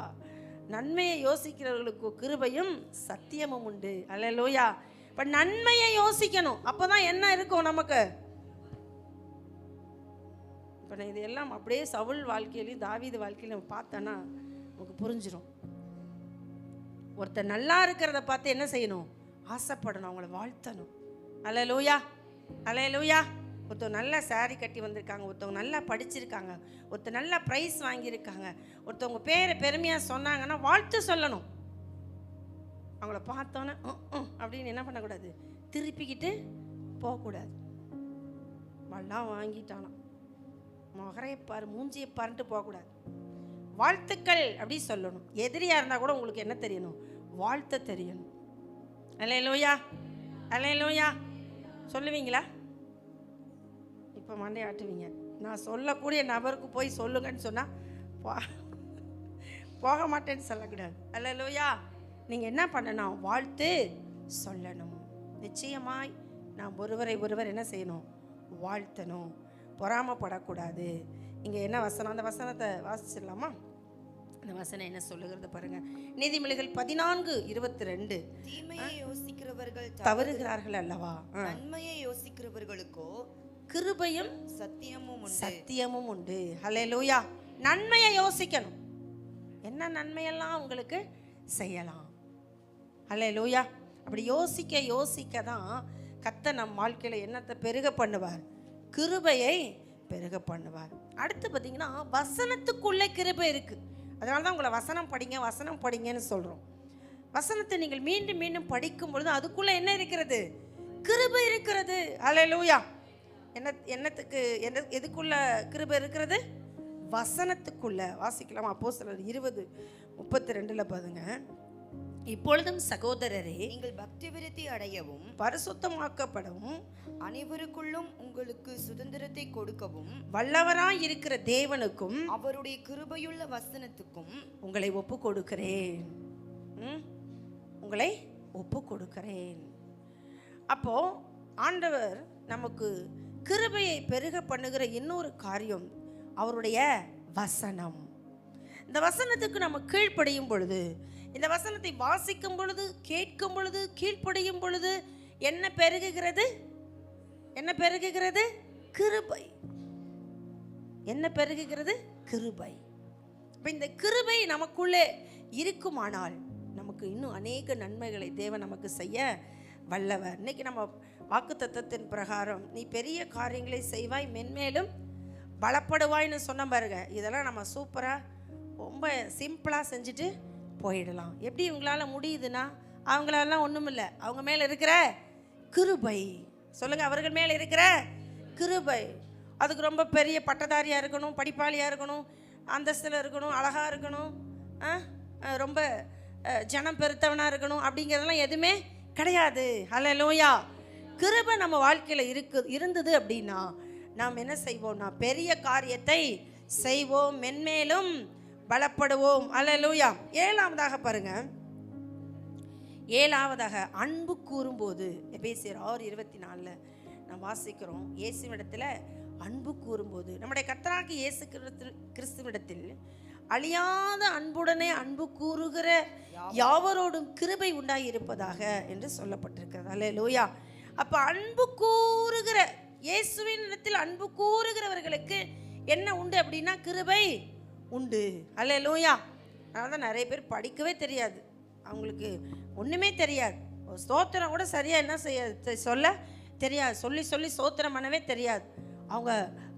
A: நன்மையை யோசிக்கிறவர்களுக்கு கிருபையும் சத்தியமும் உண்டு. அல்லேலூயா. இப்போ நன்மையை யோசிக்கணும். அப்போதான் என்ன இருக்கும் நமக்கு? இப்போ நான் இதெல்லாம் அப்படியே சவுல் வாழ்க்கையிலையும் தாவீது வாழ்க்கையிலும் பார்த்தோன்னா நமக்கு புரிஞ்சிடும். ஒருத்தர் நல்லா இருக்கிறத பார்த்து என்ன செய்யணும்? ஆசைப்படணும், அவங்கள வாழ்த்தணும். அல்லேலூயா, அல்லேலூயா. ஒருத்தவங்க நல்லா சாரி கட்டி வந்திருக்காங்க, ஒருத்தவங்க நல்லா படிச்சிருக்காங்க, ஒருத்தர் நல்லா ப்ரைஸ் வாங்கியிருக்காங்க, ஒருத்தவங்க பேரை பெருமையாக சொன்னாங்கன்னா வாழ்த்து சொல்லணும். அவங்கள பார்த்தோன்னே அப்படின்னு என்ன பண்ணக்கூடாது? திருப்பிக்கிட்டு போகக்கூடாது. வல்லாம் வாங்கிட்டானாம், மொகரையப்பார் மூஞ்சியப்பாருன்ட்டு போகக்கூடாது. வாழ்த்துக்கள் அப்படி சொல்லணும். எதிரியாக இருந்தால் கூட உங்களுக்கு என்ன தெரியணும்? வாழ்த்த தெரியணும். அல்லேலூயா, அல்லேலூயா. சொல்லுவீங்களா? இப்போ மண்டை ஆட்டுவீங்க. நான் சொல்லக்கூடிய நபருக்கு போய் சொல்லுங்கன்னு சொன்னால் போக மாட்டேன்னு சொல்லக்கூடாது. அல்லேலூயா. நீங்கள் என்ன பண்ணணும்? வாழ்த்து சொல்லணும். நிச்சயமாய் நாம் ஒருவர் என்ன செய்யணும்? வாழ்த்தணும். பொறாமப்படக்கூடாது. இங்கே என்ன வசனம்? அந்த வசனத்தை வாசிச்சிடலாமா? அந்த வசனம் என்ன சொல்லுகிறது பாருங்க. நீதிமொழிகள் 14:22.
B: தீமையை யோசிக்கிறவர்கள்
A: தவறுகிறார்கள் அல்லவா?
B: நன்மையை யோசிக்கிறவர்களுக்கோ
A: கிருபையும்
B: சத்தியமும் உண்டு.
A: ஹல்லேலூயா. நன்மையை யோசிக்கணும். என்ன நன்மையெல்லாம் உங்களுக்கு செய்யலாம்? ஹல்லேலூயா. அப்படி யோசிக்க தான் கர்த்தர் நம் வாழ்க்கையில் என்னத்தை பெருக பண்ணுவார்? கிருபையை பெருக பண்ணுவார். அடுத்து பார்த்தீங்கன்னா வசனத்துக்குள்ளே கிருபை இருக்குது. அதனால தான் உங்களை வசனம் படிங்கன்னு சொல்கிறோம். வசனத்தை நீங்கள் மீண்டும் மீண்டும் படிக்கும் பொழுது அதுக்குள்ளே என்ன இருக்கிறது? கிருபை இருக்கிறது. ஹல்லேலூயா. எதுக்குள்ள கிருபை இருக்கிறது? வசனத்துக்குள்ள. வாசிக்கலாம். அப்போஸ்தலர் 20:32 பாருங்க. இப்பொழுதும் சகோதரரே,
B: நீங்கள் பக்தி விருத்தி அடையவும்
A: பரிசுத்தமாக்கப்படவும்
B: அனைவருக்குள்ளும் உங்களுக்கு சுதந்திரத்தை கொடுக்கவும்
A: வல்லவராய் இருக்கிற தேவனுக்கும்
B: அவருடைய கிருபையுள்ள வசனத்துக்கும்
A: உங்களை ஒப்பு கொடுக்கிறேன். உங்களை ஒப்பு கொடுக்கிறேன். அப்போ ஆண்டவர் நமக்கு கிருபையை பெருக பண்ணுகிற இன்னொரு காரியம் அவருடைய வசனம். இந்த வசனத்துக்கு நம்ம கீழ்ப்படியும் பொழுது, இந்த வசனத்தை வாசிக்கும் பொழுது, கேட்கும் பொழுது, கீழ்ப்படியும் பொழுது என்ன பெருகுகிறது? என்ன பெருகுகிறது? கிருபை. என்ன பெருகுகிறது? கிருபை. இப்போ இந்த கிருபை நமக்குள்ளே இருக்குமானால் நமக்கு இன்னும் அநேக நன்மைகளை தேவன் நமக்கு செய்ய வல்லவர். இன்னைக்கு நம்ம வாக்குத்தத்தத்தின் பிரகாரம் நீ பெரிய காரியங்களை செய்வாய், மென்மேலும் பலப்படுவாய்னு சொன்ன பாருங்க. இதெல்லாம் நம்ம சூப்பராக ரொம்ப சிம்பிளாக செஞ்சுட்டு போயிடலாம். எப்படி இவங்களால முடியுதுன்னா, அவங்களாலாம் ஒன்றும் இல்லை, அவங்க மேலே இருக்கிற கிருபை. சொல்லுங்க, அவர்கள் மேல் இருக்கிற கிருபை. அதுக்கு ரொம்ப பெரிய பட்டதாரியா இருக்கணும், படிப்பாளியா இருக்கணும், அந்தஸ்தில் இருக்கணும், அழகா இருக்கணும், ரொம்ப ஜனம் பெருத்தவனா இருக்கணும் அப்படிங்கிறதெல்லாம் எதுவுமே கிடையாது. ஹல்லேலூயா. கிருபை நம்ம வாழ்க்கையில் இருந்தது அப்படின்னா நாம் என்ன செய்வோம்னா பெரிய காரியத்தை செய்வோம், மென்மேலும் பலப்படுவோம். ஹல்லேலூயா. ஏழாவதாக பாருங்க, ஏழாவதாக அன்பு கூறும்போது எபேசியர் 6:24 நாம் வாசிக்கிறோம், இயேசுவிடத்தில் அன்பு கூறும்போது நம்முடைய கர்த்தராகிய இயேசு கிறிஸ்துவிடத்தில் அழியாத அன்புடனே அன்பு கூறுகிற யாவரோடும் கிருபை உண்டாகி இருப்பதாக என்று சொல்லப்பட்டிருக்கிறது. அல்லேலூயா. அப்போ அன்பு கூறுகிற இயேசுவின் இடத்தில் அன்பு கூறுகிறவர்களுக்கு என்ன உண்டு அப்படின்னா கிருபை உண்டு. அல்லேலூயா. அதனால தான் நிறைய பேர் படிக்கவே தெரியாது, அவங்களுக்கு ஒன்றுமே தெரியாது, ஸ்தோத்திரம் கூட சரியாக என்ன செய்ய சொல்ல தெரியாது, சொல்லி சொல்லி ஸ்தோத்திரம் பண்ணவே தெரியாது. அவங்க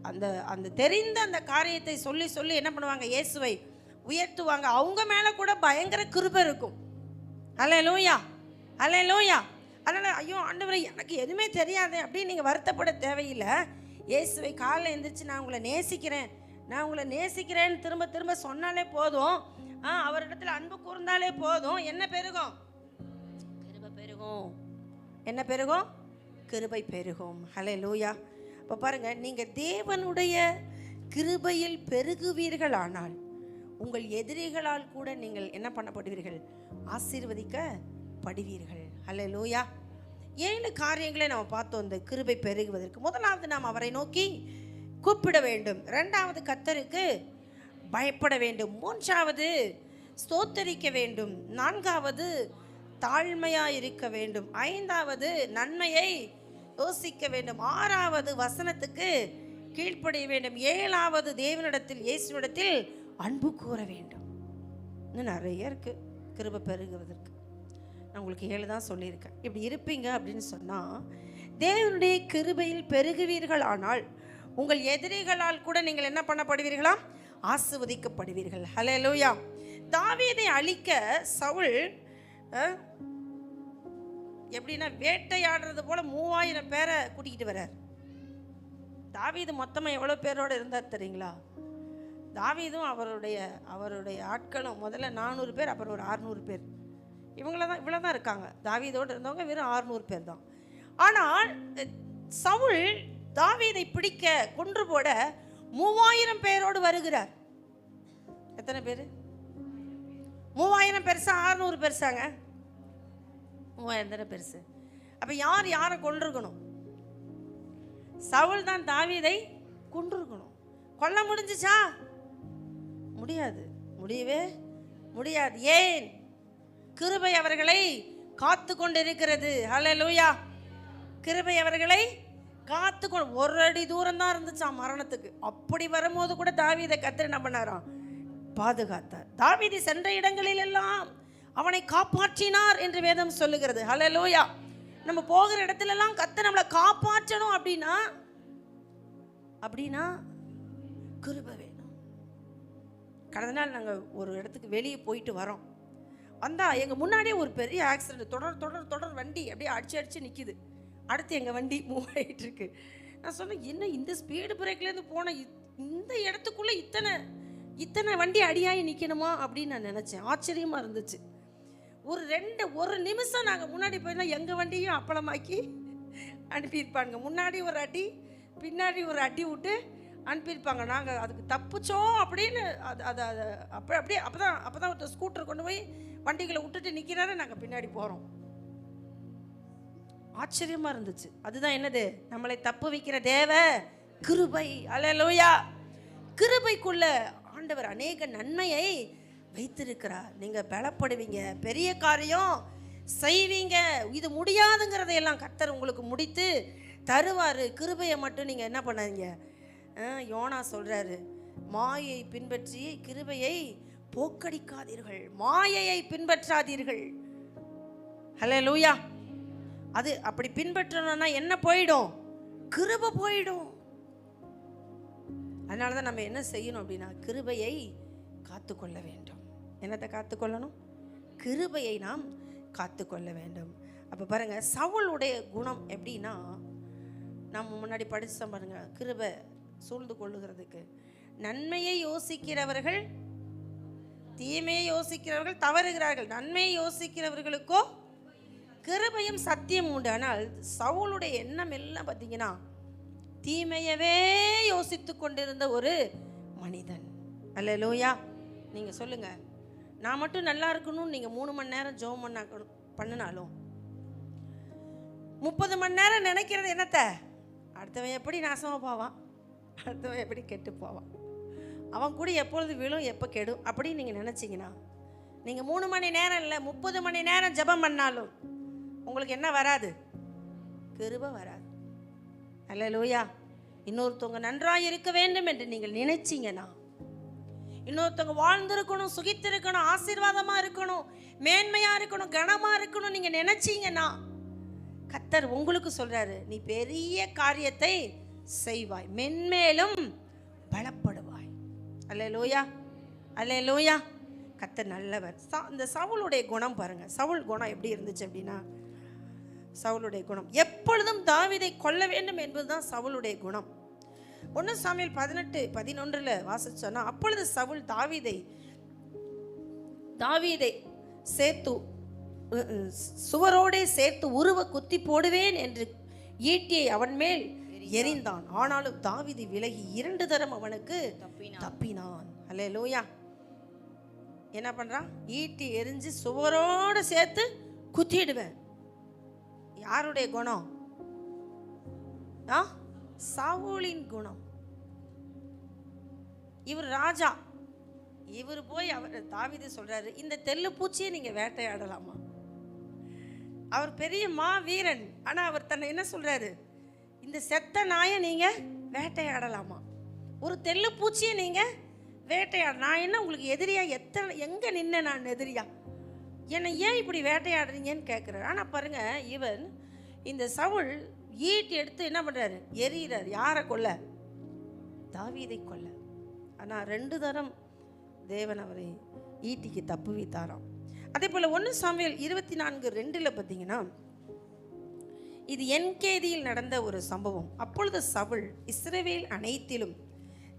A: அந்த அந்த தெரிந்த அந்த காரியத்தை சொல்லி சொல்லி என்ன பண்ணுவாங்க, இயேசுவை உயர்த்துவாங்க. அவங்க மேலே கூட பயங்கர கிருபை இருக்கும். அல்லேலூயா, அல்லேலூயா. அதனால் ஐயோ ஆண்டவரே எனக்கு எதுவுமே தெரியாது அப்படின்னு நீங்கள் வருத்தப்பட தேவையில்லை. இயேசுவை காலையில் எழுந்திரிச்சு நான் உங்களை நேசிக்கிறேன், நான் உங்களை நேசிக்கிறேன்னு திரும்ப திரும்ப சொன்னாலே போதும், அவரிடத்தில் அன்பு கூர்ந்தாலே போதும். என்ன பெருகும்? கிருபை பெருகும். என்ன பெருகும்? கிருபை பெருகும். அல்லேலூயா. இப்போ பாருங்கள், நீங்கள் தேவனுடைய கிருபையில் பெருகுவீர்களானால் உங்கள் எதிரிகளால் கூட நீங்கள் என்ன பண்ணப்படுவீர்கள்? ஆசீர்வதிக்கப்படுவீர்கள். அல்லேலூயா. 7 காரியங்களை நம்ம பார்த்தோம் இந்த கிருபை பெருகுவதற்கு. முதலாவது, நாம் அவரை நோக்கி கூப்பிட வேண்டும். 2வது, கர்த்தருக்கு பயப்பட வேண்டும். 3வது, ஸ்தோத்தரிக்க வேண்டும். 4வது, தாழ்மையாக இருக்க வேண்டும். 5வது, நன்மையை யோசிக்க வேண்டும். 6வது, வசனத்துக்கு கீழ்ப்படிய வேண்டும். 7வது, தேவனிடத்தில் இயேசுவிடத்தில் அன்பு கூற வேண்டும். இன்னும் நிறைய இருக்குது கிருபை பெருகுவதற்கு. நான் உங்களுக்கு 7 தான் சொல்லியிருக்கேன். இப்படி இருப்பீங்க அப்படின்னு சொன்னால் தேவனுடைய கிருபையில் பெருகுவீர்கள். ஆனால் உங்கள் எதிரிகளால் கூட நீங்கள் என்ன பண்ணப்படுவீர்களா? ஆசீர்வதிக்கப்படுவீர்கள். ஹல்லேலூயா. தாவீதை அழிக்க சவுல் எப்படின்னா வேட்டையாடுறது போல 3000 பேரை கூட்டிகிட்டு வர்றார். தாவீது மொத்தமாக எவ்வளோ பேரோடு இருந்தார் தெரியுங்களா? தாவீதும் அவருடைய ஆட்களும் முதல்ல 400 பேர், அப்புறம் ஒரு 600 பேர். இவ்வளோ தான் இருக்காங்க. தாவீதோடு இருந்தவங்க வெறும் 600 பேர் தான். ஆனால் சவுல் தாவீதை பிடிக்க கொன்று போட 3000 பேரோடு வருகிறார். எத்தனை பேர்? 3000 பெருசா 600 பெருசாங்க? 3000 தானே பெருசு. அப்போ யாரை கொண்டிருக்கணும்? சவுல் தான் தாவீதை கொண்டிருக்கணும். கொல்ல முடிஞ்சிச்சா? முடியாது, முடியவே முடியாது. ஏன்? கிருபை அவர்களை காத்து கொண்டிருக்கிறது. ஹல்லேலூயா. கிருபை அவர்களை காத்து கொண்டு, 1 அடி தூரம் தான் இருந்துச்சாம் மரணத்துக்கு. அப்படி வரும்போது கூட தாவீதை கர்த்தர் என்ன பண்ணாராம்? பாதுகாத்தார். தாவீது சென்ற இடங்களில் எல்லாம் அவனை காப்பாற்றினார் என்று வேதம் சொல்லுகிறது. ஹல்லேலூயா. நம்ம போகிற இடத்துல எல்லாம் கர்த்தர் நம்மளை காப்பாற்றணும் அப்படின்னா கிருபை வேணும். கடந்த நாள் நாங்கள் ஒரு இடத்துக்கு வெளியே போயிட்டு வரோம். வந்தால் எங்கள் முன்னாடியே ஒரு பெரிய ஆக்சிடென்ட், தொடர் வண்டி அப்படியே அடிச்சு நிற்கிது. அடுத்து எங்கள் வண்டி மூவ் ஆகிட்டு இருக்கு. நான் சொன்னேன், என்ன இந்த ஸ்பீடு பிரேக்லேருந்து போன இந்த இடத்துக்குள்ளே இத்தனை வண்டி அடியாகி நிற்கணுமா அப்படின்னு நான் நினச்சேன். ஆச்சரியமாக இருந்துச்சு. ஒரு நிமிஷம் நாங்கள் முன்னாடி போயிருந்தோம், எங்கள் வண்டியும் அப்பளமாக்கி அனுப்பியிருப்பாங்க. முன்னாடி ஒரு அடி, பின்னாடி ஒரு அடி விட்டு அனுப்பியிருப்பாங்க. நாங்கள் அதுக்கு தப்பிச்சோம் அப்படின்னு அப்போ தான் ஒருத்தர் ஸ்கூட்டர் கொண்டு போய் வண்டிகளை விட்டுட்டு நிற்கிறாரு, நாங்கள் பின்னாடி போகிறோம். ஆச்சரியமாக இருந்துச்சு. அதுதான் என்னது? நம்மளை தப்பு வைக்கிற தேவ கிருபை. அல்லேலூயா. கிருபைக்குள்ள ஆண்டவர் அநேக நன்மையை வைத்திருக்கிறார். நீங்கள் பலப்படுவீங்க, பெரிய காரியம் செய்வீங்க. இது முடியாதுங்கிறதையெல்லாம் கர்த்தர் உங்களுக்கு முடித்து தருவார். கிருபையை மட்டும் நீங்கள் என்ன பண்ணாதீங்க. யோனா சொல்கிறாரு, மாயை பின்பற்றி கிருபையை போக்கடிக்காதீர்கள், மாயையை பின்பற்றாதீர்கள். ஹல்லேலூயா. அது அப்படி பின்பற்றணும்னா என்ன போயிடும்? கிருபை போயிடும். அதனால தான் நம்ம என்ன செய்யணும் அப்படின்னா கிருபையை காத்துக்கொள்ள வேண்டும். என்னத்தை காத்துக்கொள்ளணும்? கிருபையை நாம் காத்துக்கொள்ள வேண்டும். அப்போ பாருங்க, சவுளுடைய குணம் எப்படின்னா, நம்ம முன்னாடி படிச்சோம் பாருங்க, கிருபை சூழ்ந்து கொள்ளுகிறதுக்கு. நன்மையை யோசிக்கிறவர்கள் தீமையை யோசிக்கிறவர்கள் தவறுகிறார்கள், நன்மையை யோசிக்கிறவர்களுக்கோ கிருபையும் சத்தியம் உண்டு. ஆனால் சவுளுடைய எண்ணம் எல்லாம் பார்த்தீங்கன்னா தீமையவே யோசித்து கொண்டிருந்த ஒரு மனிதன். அல்லேலூயா. நீங்கள் சொல்லுங்கள், நான் மட்டும் நல்லா இருக்கணும்னு நீங்கள் 3 மணி நேரம் ஜெபம் பண்ணினாலும் 30 மணி நேரம் நினைக்கிறது என்னத்த, அடுத்தவன் எப்படி நாசமாக போவான், அடுத்தவன் எப்படி கெட்டு போவான், அவன் கூட எப்பொழுது விழும் எப்போ கெடும் அப்படின்னு நீங்கள் நினச்சிங்கன்னா, நீங்கள் 3 மணி நேரம் இல்லை 30 மணி நேரம் ஜெபம் பண்ணாலும் உங்களுக்கு என்ன வராது? கிருபை வராது. அல்லேலூயா. இன்னொருத்தவங்க நன்றாக இருக்க வேண்டும் என்று நீங்கள் நினைச்சிங்கன்னா, இன்னொருத்தவங்க வாழ்ந்திருக்கணும், சுகித்திருக்கணும், ஆசீர்வாதமாக இருக்கணும், மேன்மையாக இருக்கணும், கனமாக இருக்கணும் நீங்கள் நினைச்சிங்கன்னா, கர்த்தர் உங்களுக்கு சொல்றாரு, நீ பெரிய காரியத்தை செய்வாய், மென்மேலும் பலப்படுவாய். அல்லேலூயா, அல்லேலூயா. கர்த்தர் நல்லவர். இந்த சவுளுடைய குணம் பாருங்க, சவுல் குணம் எப்படி இருந்துச்சு அப்படின்னா, சவுளுடைய குணம் எப்பொழுதும் தாவீதை கொல்ல வேண்டும் என்பதுதான் சவுளுடைய குணம். 1 சாமுவேல் 18:11 வாசிச்சோன்னா, அப்பொழுது சவுல் தாவீதை சேர்த்து சுவரோடே சேர்த்து உருவ குத்தி போடுவேன் என்று ஈட்டியை அவன் மேல் எறிந்தான். ஆனாலும் தாவீது விலகி 2 தரம் அவனுக்கு தப்பினான். அல்லேலூயா. என்ன பண்றான்? ஈட்டி எரிஞ்சு சுவரோடு சேர்த்து குத்திடுவேன். யாருடைய குணம்? சவுலின் குணம். இவர் ராஜா, இவர் போய் அவர் தாவீது சொல்றாரு, இந்த தெல்லு பூச்சியை நீங்க வேட்டையாடலாமா? அவர் பெரிய வீரன், ஆனா அவர் தன்னை என்ன சொல்றாரு? இந்த செத்த நாயை நீங்க வேட்டையாடலாமா? ஒரு தெல்லு பூச்சியை நீங்க வேட்டையாட, நான் என்ன உங்களுக்கு எதிரியா? எங்க நின்ன நான் எதிரியா? என்னை ஏன் இப்படி வேட்டையாடுறீங்கன்னு கேட்குறாரு. ஆனால் பாருங்க, இவன் இந்த சவுல் ஈட்டி எடுத்து என்ன பண்ணுறாரு? எறிகிறார். யாரை கொல்ல? தாவீதை கொல்ல. ஆனால் 2 தரம் தேவன் அவரை ஈட்டிக்கு தப்பு வைத்தாராம். அதே போல் 1 சாமுவேல் 24:2 பார்த்தீங்கன்னா, இது என்கேதியில் நடந்த ஒரு சம்பவம். அப்பொழுது சவுல் இஸ்ரவேல் அனைத்திலும்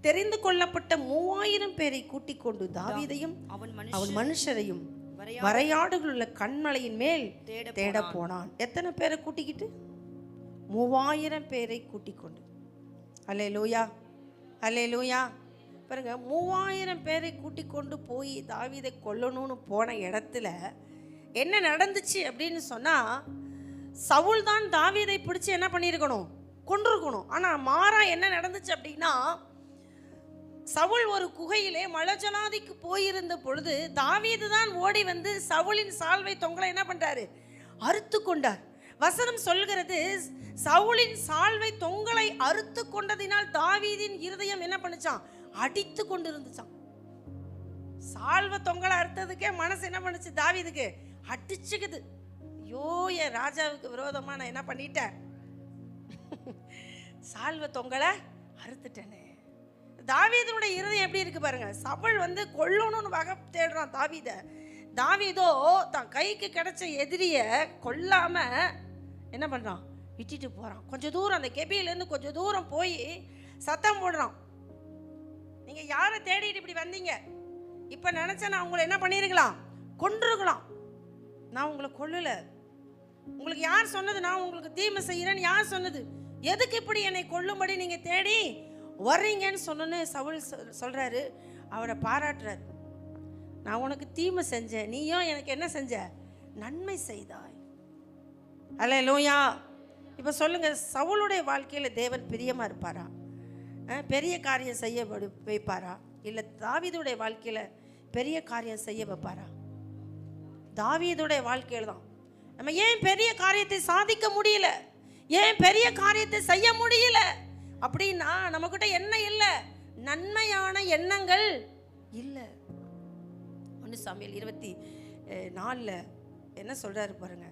A: தெரிந்து கொள்ளப்பட்ட 3000 பேரை கூட்டிக் கொண்டு தாவீதையும் அவன் மனுஷரையும் வரையாடுகள் உள்ள கண்மலையின் மேல் தேட போனான். எத்தனை பேரை கூட்டிக்கிட்டு? 3000 பேரை கூட்டிக் கொண்டு. அல்லேலூயா, அல்லேலூயா. பாருங்க, 3000 பேரை கூட்டிக் கொண்டு போய் தாவீதை கொல்லணும்னு போன இடத்துல என்ன நடந்துச்சு அப்படின்னு சொன்னா, சவுல் தான் தாவீதை பிடிச்சு என்ன பண்ணியிருக்கணும்? கொண்டிருக்கணும். ஆனால் மாறா என்ன நடந்துச்சு அப்படின்னா, சவுல் ஒரு குகையிலே மலஜலாதிக்கு போயிருந்த பொழுது தாவீது தான் ஓடி வந்து சவுலின் சால்வை தொங்கலை என்ன பண்றாரு? அறுத்து கொண்டார். வசனம் சொல்கிறது, சவுலின் சால்வை தொங்கலை அறுத்து கொண்டதினால் தாவீதின் இருதயம் என்ன பண்ணுச்சான்? அடித்து கொண்டு இருந்துச்சான். சால்வை தொங்கலை அறுத்ததுக்கே மனசு என்ன பண்ணுச்சு? தாவீதுக்கு அடிச்சுக்குது. ஐயோ, என் ராஜாவுக்கு விரோதமா நான் என்ன பண்ணிட்டேன்? சால்வை தொங்கலை அறுத்துட்டேனே. தாவீதுடைய இருதயம் எப்படி இருக்கு பாருங்க. சவுல் வந்து கொல்லணும்னு வகை தேடுறான் தாவீதோ தான் கைக்கு கிடைச்ச எதிரிய கொல்லாம என்ன பண்றான்? விட்டுட்டு போறான். கொஞ்சம் தூரம், அந்த கெபியிலேருந்து கொஞ்சம் தூரம் போய் சத்தம் போடுறான், நீங்க யாரை தேடிட்டு இப்படி வந்தீங்க? இப்ப நினைச்சா நான் உங்களை என்ன பண்ணிருக்கலாம்? கொன்றுக்கலாம். நான் உங்களை கொல்லல. உங்களுக்கு யார் சொன்னது நான் உங்களுக்கு தீமை செய்யறேன்னு? யார் சொன்னது? எதுக்கு இப்படி என்னை கொல்லும்படி நீங்க தேடி வர்றீங்கன்னு சொன்னோன்னு சவுல் சொல்றாரு, அவரை பாராட்டுறாரு. நான் உனக்கு தீமை செஞ்சேன், நீயும் எனக்கு என்ன செஞ்ச? நன்மை செய்தாய். அல்லேலூயா. இப்போ சொல்லுங்க, சவுளுடைய வாழ்க்கையில் தேவன் பிரியமா இருப்பாரா? பெரிய காரியம் செய்ய வைப்பாரா? இல்லை தாவீதுடைய வாழ்க்கையில் பெரிய காரியம் செய்ய வைப்பாரா? தாவீதுடைய வாழ்க்கையில் தான். நம்ம ஏன் பெரிய காரியத்தை சாதிக்க முடியல, ஏன் பெரிய காரியத்தை செய்ய முடியல அப்படின்னா, நம்மக்கிட்ட என்ன இல்லை? நன்மையான எண்ணங்கள் இல்லை. 1 சாமுவேல் 24 என்ன சொல்றாரு பாருங்க.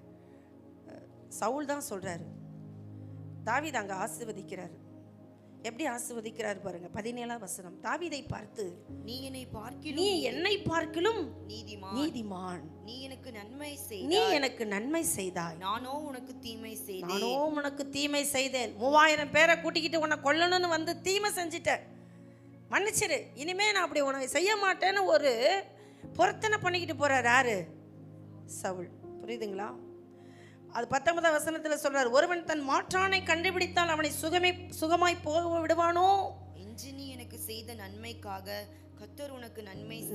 A: சவுல் தான் சொல்றாரு, தாவீது அங்கே ஆசீர்வதிக்கிறாரு. எப்படி ஆசீர்வதிக்கிறார் பாருங்க. 17ஆம் வசனம். தாவீதை பார்த்து,
B: நீ என்னை
A: பார்க்கிலும்
B: நீதிமான், நீ எனக்கு நன்மை செய்தாய்,
A: நானோ உனக்கு தீமை செய்தேன். 3000 பேரை கூட்டிக்கிட்டு உன்னை கொல்லணும்னு வந்து தீமை செஞ்சிட்டேன், மன்னிச்சிரு, இனிமே நான் அப்படி உனக்கு செய்ய மாட்டேன்னு ஒரு பொருத்தனை பண்ணிக்கிட்டு போறார் யாரு? சவுல். புரியுதுங்களா? அது 19ஆம் வசனத்தில் சொல்றார், ஒருவன் தன் மாற்றானை கண்டுபிடித்தால் அவனை சுகமாய் போக விடுவானோ?
B: இன்று நீ எனக்கு செய்த நன்மைக்காக கர்த்தர் உனக்கு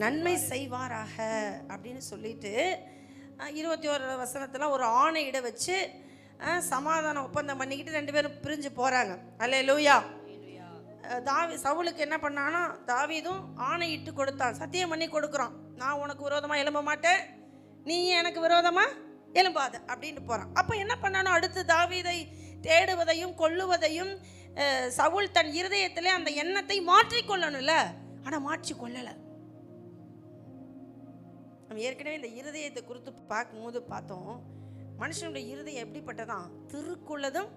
A: நன்மை செய்வாராக அப்படின்னு சொல்லிட்டு 21 வசனத்தில் ஒரு ஆணையிட வச்சு சமாதான ஒப்பந்தம் பண்ணிக்கிட்டு 2 பேரும் பிரிஞ்சு போறாங்க. அல்லேலூயா. சவுலுக்கு என்ன பண்ணானா, தாவீதும் ஆணையிட்டு கொடுத்தான், சத்தியம் பண்ணி கொடுக்குறான், நான் உனக்கு விரோதமாக எழும்ப மாட்டேன், நீ எனக்கு விரோதமாக எழும்பாத அப்படின்னு போகிறான். அப்போ என்ன பண்ணானோ, அடுத்து தாவீதை தேடுவதையும் கொல்லுவதையும் சவுல் தன் இருதயத்திலே அந்த எண்ணத்தை மாற்றிக்கொள்ளணும்ல, ஆனால் மாற்றி கொள்ளலை. நம்ம ஏற்கனவே இந்த இருதயத்தை குறித்து பார்க்கும்போது பார்த்தோம், மனுஷனுடைய இருதயம் எப்படிப்பட்டதான்? திருக்குள்ளதும்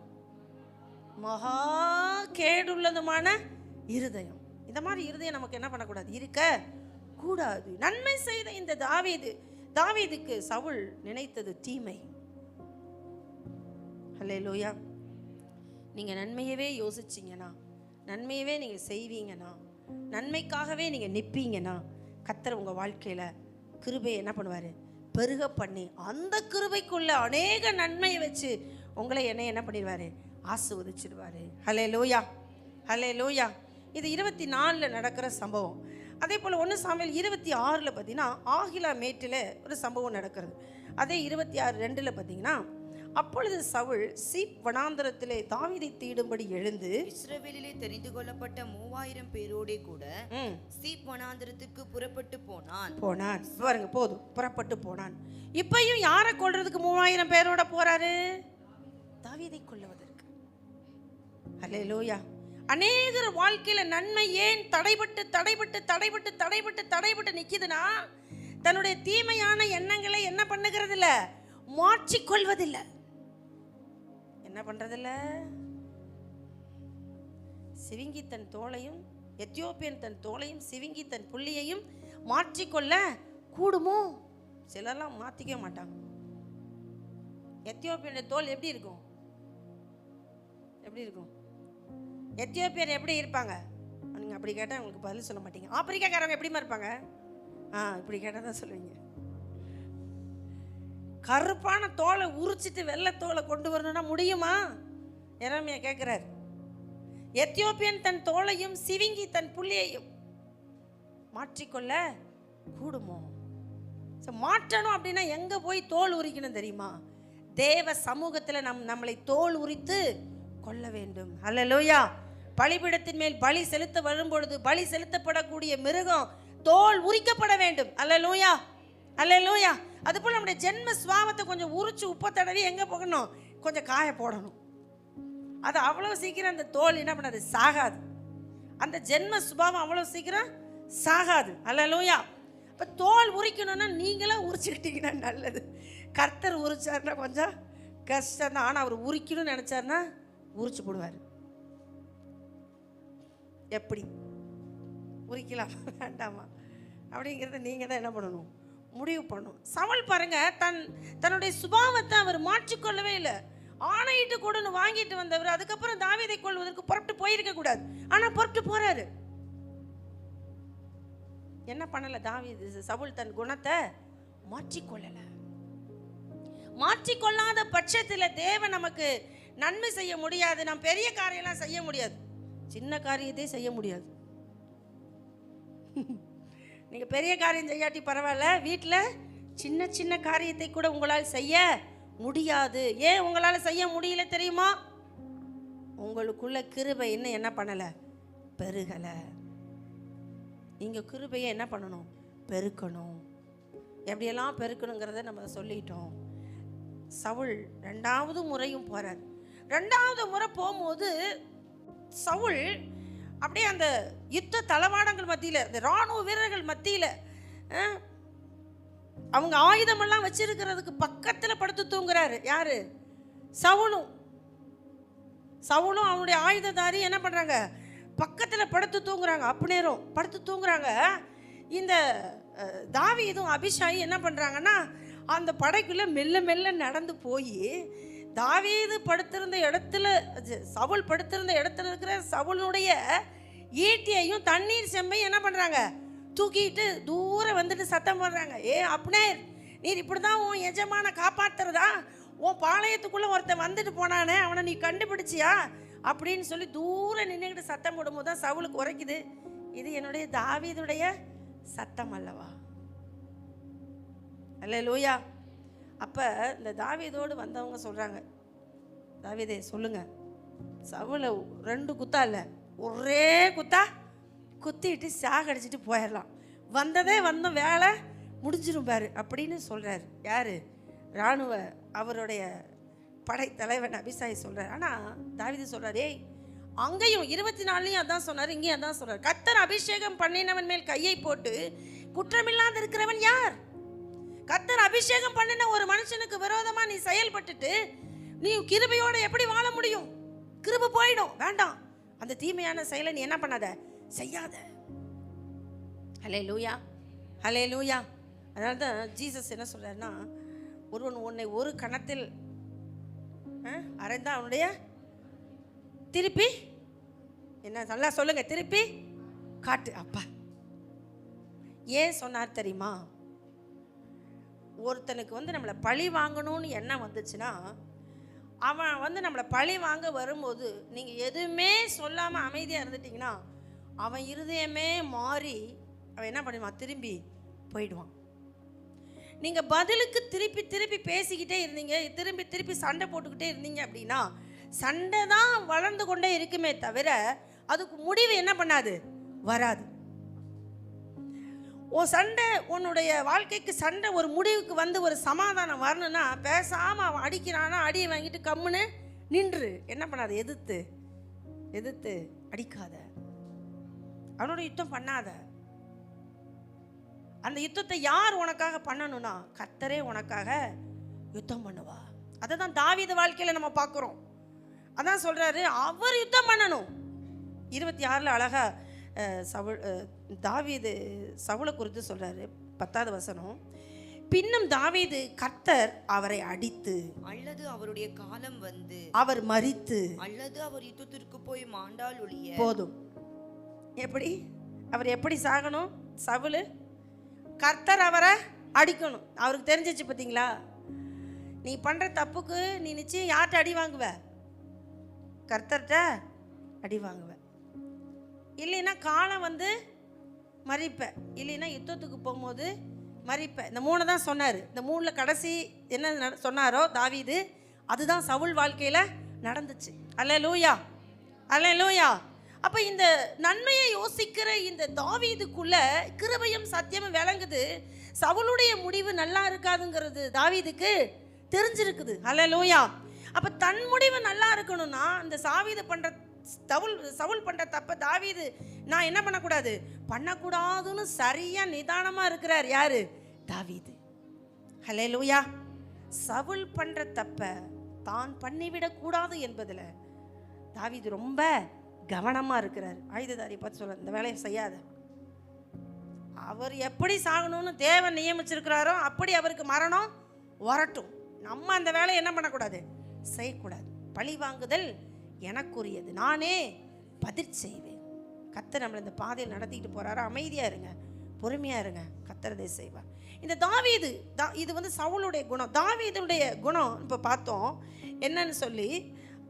A: மகா கேடுள்ளதுமான இருதயம். இந்த மாதிரி இருதயம் நமக்கு என்ன பண்ணக்கூடாது? இருக்க கூடாது. நன்மை செய்த இந்த தாவீதுக்கு சவுல் நினைத்தது தீமை. அல்லேலூயா. நீங்க நன்மையவே யோசிச்சீங்கன்னா, நன்மையவே நீங்க செய்வீங்கன்னா, நன்மைக்காகவே நீங்க நிற்பீங்கன்னா, கர்த்தர் உங்க வாழ்க்கையில கிருபையை என்ன பண்ணுவாரு? பெருக பண்ணி அந்த கிருபைக்குள்ள அநேக நன்மையை வச்சு உங்களை என்ன பண்ணிடுவாரு? ஆசீர்வதிச்சிடுவாரு. ஹல்லேலூயா, ஹல்லேலூயா. இது 24 நடக்கிற சம்பவம். அதே போல் 1 சாமுவேல் 26 பார்த்தீங்கன்னா ஆகிலா மேட்டில் ஒரு சம்பவம் நடக்கிறது. அதே 26:2 பார்த்தீங்கன்னா, அப்பொழுது சவுல் சீப் வனாந்தரத்திலே தாவீதை தேடும்படி எழுந்து
B: இஸ்ரவேலிலே தெரிந்து கொள்ளப்பட்ட 3000 பேரோடே கூட சீப் வனாந்தரத்துக்கு புறப்பட்டு போனான்.
A: பாருங்க, போதும், புறப்பட்டு போனான். இப்பயும் யாரை கொல்றதுக்கு 3000 பேரோட போறாரு? தாவீதை கொல்லுவதற்கு. அல்லேலூயா. அநேகர் வாழ்க்கையில நன்மை ஏன் தடைபட்டு நிக்குதுன்னா, தன்னுடைய தீமையான எண்ணங்களை என்ன பண்ணுகிறது இல்ல, மாற்றிக்கொள்வதில்ல. என்ன பண்றதில்ல? சிவிங்கி தன் தோளையும், எத்தியோப்பியன் தன் தோளையும், சிவிங்கி தன் புள்ளியையும் மாற்றிக்கொள்ள கூடுமோ? சிலர்லாம் மாத்திக்க மாட்டாங்க. எத்தியோப்பியனுடைய தோல் எப்படி இருக்கும்? எத்தியோப்பியர் எப்படி இருப்பாங்க? நீங்கள் அப்படி கேட்டால் உங்களுக்கு பதில் சொல்ல மாட்டீங்க. ஆப்பிரிக்காக்காரங்க எப்படிமா இருப்பாங்க? இப்படி கேட்டால் தான் சொல்லுவீங்க. கருப்பான தோலை உரிச்சிட்டு வெள்ளை தோலை கொண்டு வரணும்னா முடியுமா? எரேமியா கேட்குறாரு. எத்தியோப்பியன் தன் தோலையும் சிவிங்கி தன் புள்ளியையும் மாற்றிக்கொள்ள கூடுமோ? மாற்றணும் அப்படின்னா எங்கே போய் தோல் உரிக்கணும் தெரியுமா? தேவ சமூகத்தில் நம்மளை தோல் உரித்து கொள்ள வேண்டும். அல்லேலூயா. பலிபீடத்தின் மேல் பலி செலுத்த வரும்பொழுது பலி செலுத்தப்படக்கூடிய மிருகம் தோல் உரிக்கப்பட வேண்டும். அல்லேலூயா, அல்லேலூயா. அதுபோல் நம்முடைய ஜென்ம சுவாபத்தை கொஞ்சம் உரிச்சு உப்பை தடவி எங்கே போகணும்? கொஞ்சம் காய போடணும். அது அவ்வளோ சீக்கிரம் அந்த தோல் என்ன பண்ணாது? சாகாது. அந்த ஜென்ம சுபாவம் அவ்வளோ சீக்கிரம் சாகாது. அல்லேலூயா. இப்போ தோல் உரிக்கணும்னா நீங்களாம் உரிச்சுக்கிட்டீங்கன்னா நல்லது. கர்த்தர் உரிச்சாருன்னா கொஞ்சம் கஷ்டம் தான். ஆனால் அவர் உரிக்கணும்னு நினச்சாருன்னா உரிச்சு போடுவார். எப்படி உரிக்கலாம் வேண்டாமா அப்படிங்கிறத நீங்கள் தான் என்ன பண்ணணும்? முடிவு பண்ணணும். சவுல் பாருங்க, தன்னுடைய சுபாவத்தை அவர் மாற்றிக்கொள்ளவே இல்லை. ஆணையிட்டு கூடன்னு வாங்கிட்டு வந்தவர் அதுக்கப்புறம் தாவீதை கொள்வதற்கு புறப்பட்டு போயிருக்க கூடாது, ஆனால் புறப்பட்டு போறாரு. என்ன பண்ணல சவுல்? தன் குணத்தை மாற்றிக்கொள்ளல. மாற்றிக்கொள்ளாத பட்சத்தில் தேவன் நமக்கு நன்மை செய்ய முடியாது. நாம் பெரிய காரியம்லாம் செய்ய முடியாது, சின்ன காரியத்தை செய்ய முடியாது. நீங்க பெரிய காரியம் செய்யாட்டி பரவாயில்ல, வீட்டில் சின்ன சின்ன காரியத்தை கூட உங்களால் செய்ய முடியாது. ஏன் உங்களால் செய்ய முடியல தெரியுமா? உங்களுக்குள்ள கிருபை இன்னும் என்ன பண்ணல? பெருகல. நீங்க கிருபையை என்ன பண்ணணும்? பெருக்கணும். எப்படியெல்லாம் பெருக்கணுங்கிறத நம்ம சொல்லிட்டோம். சவுல் 2வது முறையும் போறார். 2வது முறை போகும்போது சவுல் அப்படியே அந்த யுத்த தளவாடங்கள் மத்தியில், இந்த இராணுவ வீரர்கள் மத்தியில், அவங்க ஆயுதமெல்லாம் வச்சிருக்கிறதுக்கு பக்கத்தில் படுத்து தூங்குறாரு. யாரு? சவுலும் அவனுடைய ஆயுததாரி என்ன பண்றாங்க? பக்கத்தில் படுத்து தூங்குறாங்க. அப்னேரும் படுத்து தூங்குறாங்க. இந்த தாவீதும் அபிஷாயி என்ன பண்ணுறாங்கன்னா அந்த படைக்குள்ளே மெல்ல மெல்ல நடந்து போய் தாவீது படுத்திருந்த இடத்துல, சவுல் படுத்திருந்த இடத்துல இருக்கிற சவுலுடைய ஈட்டியையும் தண்ணீர் செம்பையும் என்ன பண்ணுறாங்க, தூக்கிட்டு தூரம் வந்துட்டு சத்தம் போடுறாங்க. அப்னேர், நீர் இப்படி தான் உன் எஜமான காப்பாற்றுறதா? உன் பாளையத்துக்குள்ளே ஒருத்தன் வந்துட்டு போனானே, அவனை நீ கண்டுபிடிச்சியா அப்படின்னு சொல்லி தூரம் நின்றுக்கிட்டு சத்தம் போடும்போது தான் சவுலுக்கு உரைக்குது, இது என்னுடைய தாவீதுடைய சத்தம் அல்லவா? அல்லேலூயா. அப்போ இந்த தாவீதோடு வந்தவங்க சொல்கிறாங்க, தாவீதே சொல்லுங்க, சவுலை 2 குத்தா இல்லை, ஒரே குத்தா குத்திட்டு சாகடிச்சிட்டு போயிடலாம், வந்ததே வந்தோம், வேலை முடிஞ்சிடும் பாரு அப்படின்னு சொல்கிறார். யார்? இராணுவ அவருடைய படைத்தலைவன் அபிஷாயி சொல்கிறார். ஆனால் தாவீது சொல்கிறார், ஏய் அங்கேயும் 24லையும் அதான் சொன்னார், இங்கேயும் அதான் சொல்கிறார், கர்த்தர் அபிஷேகம் பண்ணினவன் மேல் கையை போட்டு குற்றமில்லாத இருக்கிறவன் யார்? கர்த்தர் அபிஷேகம் பண்ணின ஒரு மனுஷனுக்கு விரோதமாக நீ செயல்பட்டுட்டு நீ கிருபையோடு எப்படி வாழ முடியும்? கிருபை போயிடும். வேண்டாம், அந்த தீமையான செயலை நீ என்ன பண்ணாத, செய்யாத. ஹல்லேலூயா, ஹல்லேலூயா. அதனால தான் ஜீசஸ் என்ன சொல்றாருன்னா, ஒருவன் உன்னை ஒரு கணத்தில் அறைந்தா அவனுடைய திருப்பி என்ன, நல்லா சொல்லுங்க, திருப்பி காட்டு. அப்பா ஏன் சொன்னார் தெரியுமா? ஒருத்தனுக்கு நம்மளை பழி வாங்கணும்னு எண்ணம் வந்துச்சுன்னா, அவன் நம்மளை பழி வாங்க வரும்போது நீங்கள் எதுவுமே சொல்லாமல் அமைதியாக இருந்துட்டிங்கன்னா, அவன் இருதயமே மாறி அவன் என்ன பண்ணுவான், திரும்பி போயிடுவான். நீங்கள் பதிலுக்கு திருப்பி திருப்பி பேசிக்கிட்டே இருந்தீங்க, திரும்பி திருப்பி சண்டை போட்டுக்கிட்டே இருந்தீங்க அப்படின்னா, சண்டை தான் வளர்ந்து கொண்டே இருக்குமே தவிர அதுக்கு முடிவு என்ன பண்ணாது, வராது. உன் சண்டை, உன்னுடைய வாழ்க்கைக்கு சண்டை ஒரு முடிவுக்கு வந்து ஒரு சமாதானம் வரணும்னா, பேசாமல் அவன் அடிக்கிறானா அடியை வாங்கிட்டு கம்முன்னு நின்று என்ன பண்ணாத, எதிர்த்து எதிர்த்து அடிக்காத, அவனோட யுத்தம் பண்ணாத. அந்த யுத்தத்தை யார் உனக்காக பண்ணணும்னா, கர்த்தரே உனக்காக யுத்தம் பண்ணுவா. அதை தான் தாவீது வாழ்க்கையில் நம்ம பார்க்குறோம். அதான் சொல்கிறாரு, அவர் யுத்தம் பண்ணணும். 26 அழகா தாவீது சவுலை குறித்து சொல்றாரு. 10வது வசனம், பின்னும் தாவீது கர்த்தர் அவரை அடித்து, அல்லது அவருடைய காலம் வந்து அவர் மரித்து, அல்லது அவர் யுத்தத்திற்கு போய் மாண்டால் ஒழிய போதும். எப்படி அவர் எப்படி சாகணும்? சவுலு, கர்த்தர் அவரை அடிக்கணும். அவருக்கு தெரிஞ்சிச்சு பார்த்தீங்களா, நீ பண்ற தப்புக்கு நீ நிச்சயம் யார்கிட்ட அடி வாங்குவ? கர்த்தர்கிட்ட அடி வாங்குவ. இல்லைன்னா காலம் வந்து மறிப்ப, இல்லைன்னா யுத்தத்துக்கு போகும்போது மறிப்ப. இந்த 3 தான் சொன்னார். இந்த 3ல் கடைசி என்ன சொன்னாரோ தாவீது, அதுதான் சவுல் வாழ்க்கையில் நடந்துச்சு. அல்லேலூயா, அல்லேலூயா. அப்போ இந்த நன்மையை யோசிக்கிற இந்த தாவீதுக்குள்ள கிருபையும் சத்தியமும் விளங்குது. சவுளுடைய முடிவு நல்லா இருக்காதுங்கிறது தாவீதுக்கு தெரிஞ்சிருக்குது. அல்லேலூயா. அப்போ தன் முடிவு நல்லா இருக்கணும்னா, இந்த சாவீது பண்ணுற சவுல் பண்ணுற தப்ப தாவீது நான் என்ன பண்ணக்கூடாது, பண்ணக்கூடாதுன்னு சரியா நிதானமாக இருக்கிறார். யாரு? தாவீது. ஹல்லேலூயா. சவுல் பண்ணுற தப்ப தான் பண்ணிவிடக்கூடாது என்பதில் தாவீது ரொம்ப கவனமாக இருக்கிறார். ஆயுததாரி பார்த்து சொல்ல, இந்த வேலையை செய்யாத, அவர் எப்படி சாகணும்னு தேவன் நியமிச்சிருக்கிறாரோ அப்படி அவருக்கு மரணம் வரட்டும், நம்ம அந்த வேலையை என்ன பண்ணக்கூடாது, செய்யக்கூடாது. பழி வாங்குதல் எனக்குரியது, நானே பதில் செய்வேன். கர்த்தர் நம்மளை இந்த பாதையில் நடத்திக்கிட்டு போகிறாரு. அமைதியாக இருங்க, பொறுமையாக இருங்க, கர்த்தரதை செய்வார். இந்த தாவீது இது வந்து சவுளுடைய குணம். தாவீதுடைய குணம் இப்போ பார்த்தோம் என்னன்னு சொல்லி,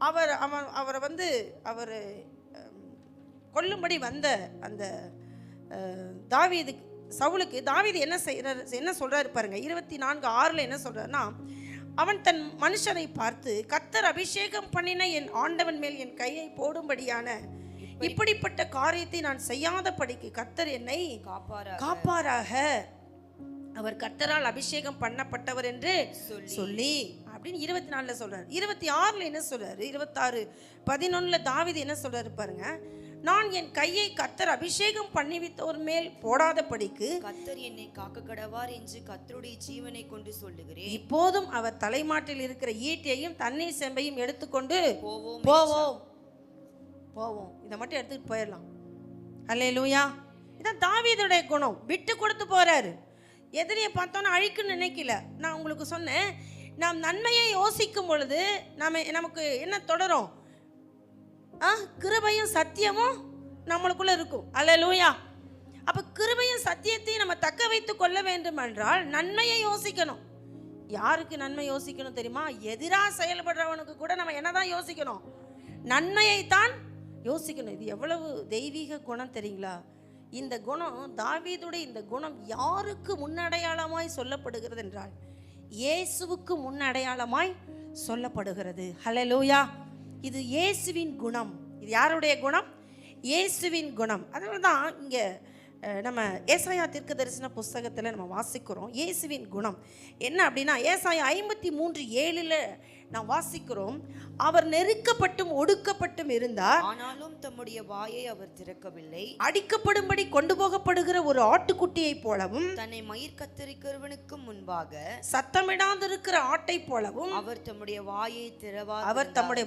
A: அவரை வந்து அவர் கொல்லும்படி வந்த அந்த சவுலுக்கு தாவீது என்ன சொல்கிறாரு பாருங்க. 24:6 என்ன சொல்கிறாருன்னா, அவன் தன் மனுஷனை பார்த்து, கர்த்தர் அபிஷேகம் பண்ணின என் ஆண்டவன் மேல் என் கையை போடும்படியான இப்படிப்பட்ட காரியத்தை நான் செய்யாதபடிக்கு கர்த்தர் என்னை காப்பாராக, அவர் கர்த்தரால் அபிஷேகம் பண்ணப்பட்டவர் என்று சொல்லி அப்படின்னு 24 சொல்றாரு. 26 என்ன சொல்றாரு? 26:11 தாவீது என்ன சொல்றாரு பாருங்க. நான் என் கையை கர்த்தர் அபிஷேகம் பண்ணிவித்தோர் மேல் போடாதபடிக்கு கர்த்தர் என்னை காக்க கடவார் என்று கர்த்தருடைய ஜீவனை கொண்டு சொல்லுகிறேன். இப்போதும் அவர் தலைமாட்டில் இருக்கிற ஈட்டியையும் தண்ணீர் செம்பையும் எடுத்துக்கொண்டு போவோம். போவோம், இதை மட்டும் எடுத்துகிட்டு போயிடலாம். அல்லேலூயா. இதான் தாவீதுடைய குணம். விட்டு கொடுத்து போகிறாரு. எதிரியை பார்த்தோன்னா அழிக்குன்னு நினைக்கல. நான் உங்களுக்கு சொன்னேன், நாம் நன்மையை யோசிக்கும் பொழுது நமக்கு என்ன தொடரும்? கிருபையும் சத்தியமும் நம்மளுக்குள்ள இருக்கும். அல்லேலூயா. அப்போ கிருபையும் சத்தியத்தையும் நம்ம தக்க வைத்து கொள்ள வேண்டும் என்றால் நன்மையை யோசிக்கணும். யாருக்கு நன்மை யோசிக்கணும் தெரியுமா? எதிராக செயல்படுறவனுக்கு கூட நம்ம என்னதான் யோசிக்கணும்? நன்மையைத்தான் யோசிக்கணும். இது எவ்வளவு தெய்வீக குணம் தெரியுங்களா? இந்த குணம், தாவீதுடைய இந்த குணம் யாருக்கு முன்னடையாளமாய் சொல்லப்படுகிறது என்றால் இயேசுவுக்கு முன்னடையாளமாய் சொல்லப்படுகிறது. ஹல்லேலூயா. இது இயேசுவின் குணம். இது யாருடைய குணம்? இயேசுவின் குணம். அதனால தான் இங்கே நம்ம ஏசாயா தீர்க்கதரிசன புஸ்தகத்தில் நம்ம வாசிக்கிறோம் இயேசுவின் குணம் என்ன அப்படின்னா, ஏசாயா 53:7 நான் வாசிக்கிறோம், அவர் நெருக்கப்பட்டும் ஒடுக்கப்பட்டும் இருந்தார்,
B: ஆனாலும் தம்முடைய வாயை அவர் திறக்கவில்லை.
A: அடிக்கப்படும்படி கொண்டு போகப்படுகிற ஒரு ஆட்டுக்குட்டியை போலவும்,
B: தன்னை மயிர் கத்தரிக்கிறவனுக்கு முன்பாக
A: சத்தமிடாதிருக்கிற ஆட்டை போலவும்
B: அவர் தம்முடைய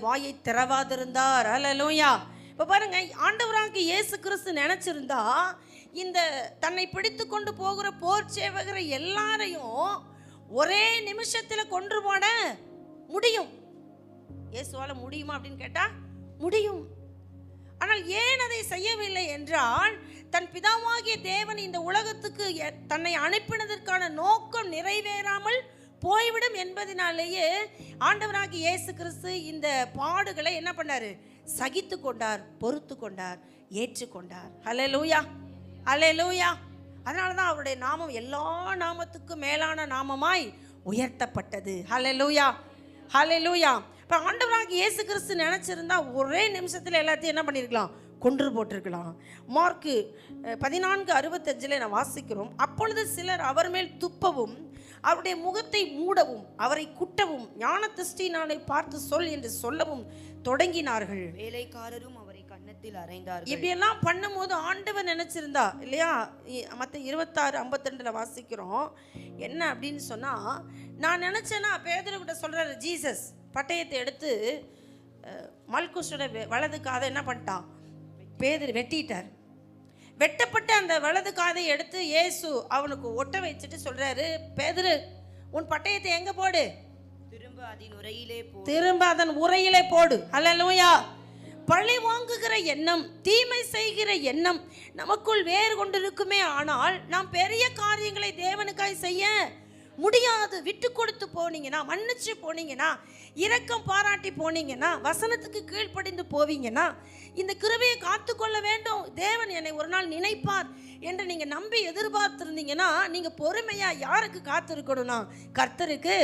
B: வாயை
A: திறவாதிருந்தார். அல்லேலூயா. இப்போ பாருங்க, ஆண்டவராக இயேசு கிறிஸ்து நினைச்சிருந்தா இந்த தன்னை பிடித்து கொண்டு போகிற போர் சேவகரை எல்லாரையும் ஒரே நிமிஷத்தில் கொன்று போட முடியும். இயேசுவால முடியுமா அப்படின்னு கேட்டா முடியும். ஆனால் ஏன் அதை செய்யவில்லை என்றால், தன் பிதாவாகிய தேவன் இந்த உலகத்துக்கு தன்னை அனுப்பினதற்கான நோக்கம் நிறைவேறாமல் போய்விடும் என்பதனாலேயே ஆண்டவராகிய இயேசு கிறிஸ்து இந்த பாடுகளை என்ன பண்ணாரு? சகித்து கொண்டார், பொறுத்து கொண்டார், ஏற்றுக்கொண்டார். அல்லேலூயா, அல்லேலூயா. அதனால தான் அவருடைய நாமம் எல்லா நாமத்துக்கும் மேலான நாமமாய் உயர்த்தப்பட்டது. அல்லேலூயா, அல்லேலூயா. இப்போ ஆண்டவராகிய இயேசு கிறிஸ்து நினச்சிருந்தா ஒரே நிமிஷத்தில் எல்லாத்தையும் என்ன பண்ணியிருக்கலாம்? கொன்று போட்டிருக்கலாம். மார்க்கு 14:65 நான் வாசிக்கிறோம், அப்பொழுது சிலர் அவர் மேல் துப்பவும் அவருடைய முகத்தை மூடவும் அவரை குட்டவும் ஞான திருஷ்டியினாலே பார்த்து சொல் என்று சொல்லவும் தொடங்கினார்கள்.
B: வேலைக்காரரும் அவரை கன்னத்தில் அறைந்தார்கள்.
A: இப்படியெல்லாம் பண்ணும்போது ஆண்டவர் நினைச்சிருந்தா இல்லையா? மற்ற 26:52 வாசிக்கிறோம் என்ன அப்படின்னு சொன்னா, நான் நினைச்சேன்னா பேதுருகிட்ட சொல்றாரு, ஜீசஸ் பட்டயத்தை எடுத்து மல்குஸோட வலது காதை என்ன பண்ணிட்டான்? பேதுரு வெட்டிட்டார். வெட்டப்பட்ட அந்த வலது காதை எடுத்து இயேசு அவனுக்கு ஒட்ட வச்சுட்டு சொல்றாரு, பேதுரு உன் பட்டயத்தை எங்க போடு? திரும்ப அதன் உரையிலே போடு. அல்லேலூயா. பழி வாங்குகிற எண்ணம், தீமை செய்கிற எண்ணம் நமக்குள் வேறு கொண்டிருக்குமே, ஆனால் நாம் பெரிய காரியங்களை தேவனுக்காய் செய்ய முடியாது. விட்டு கொடுத்து போனீங்கன்னா, மன்னிச்சு போனீங்கன்னா, இரக்கம் பாராட்டி போனீங்கன்னா, வசனத்துக்கு கீழ்ப்படிந்து போவீங்கன்னா, இந்த கிருபையை காத்துக்கொள்ள வேண்டும், தேவன் என்னை ஒரு நாள் நினைப்பார் என்று நீங்கள் நம்பி எதிர்பார்த்துருந்தீங்கன்னா, நீங்கள் பொறுமையாக யாருக்கு காத்திருக்கணும்னா கர்த்தருக்கு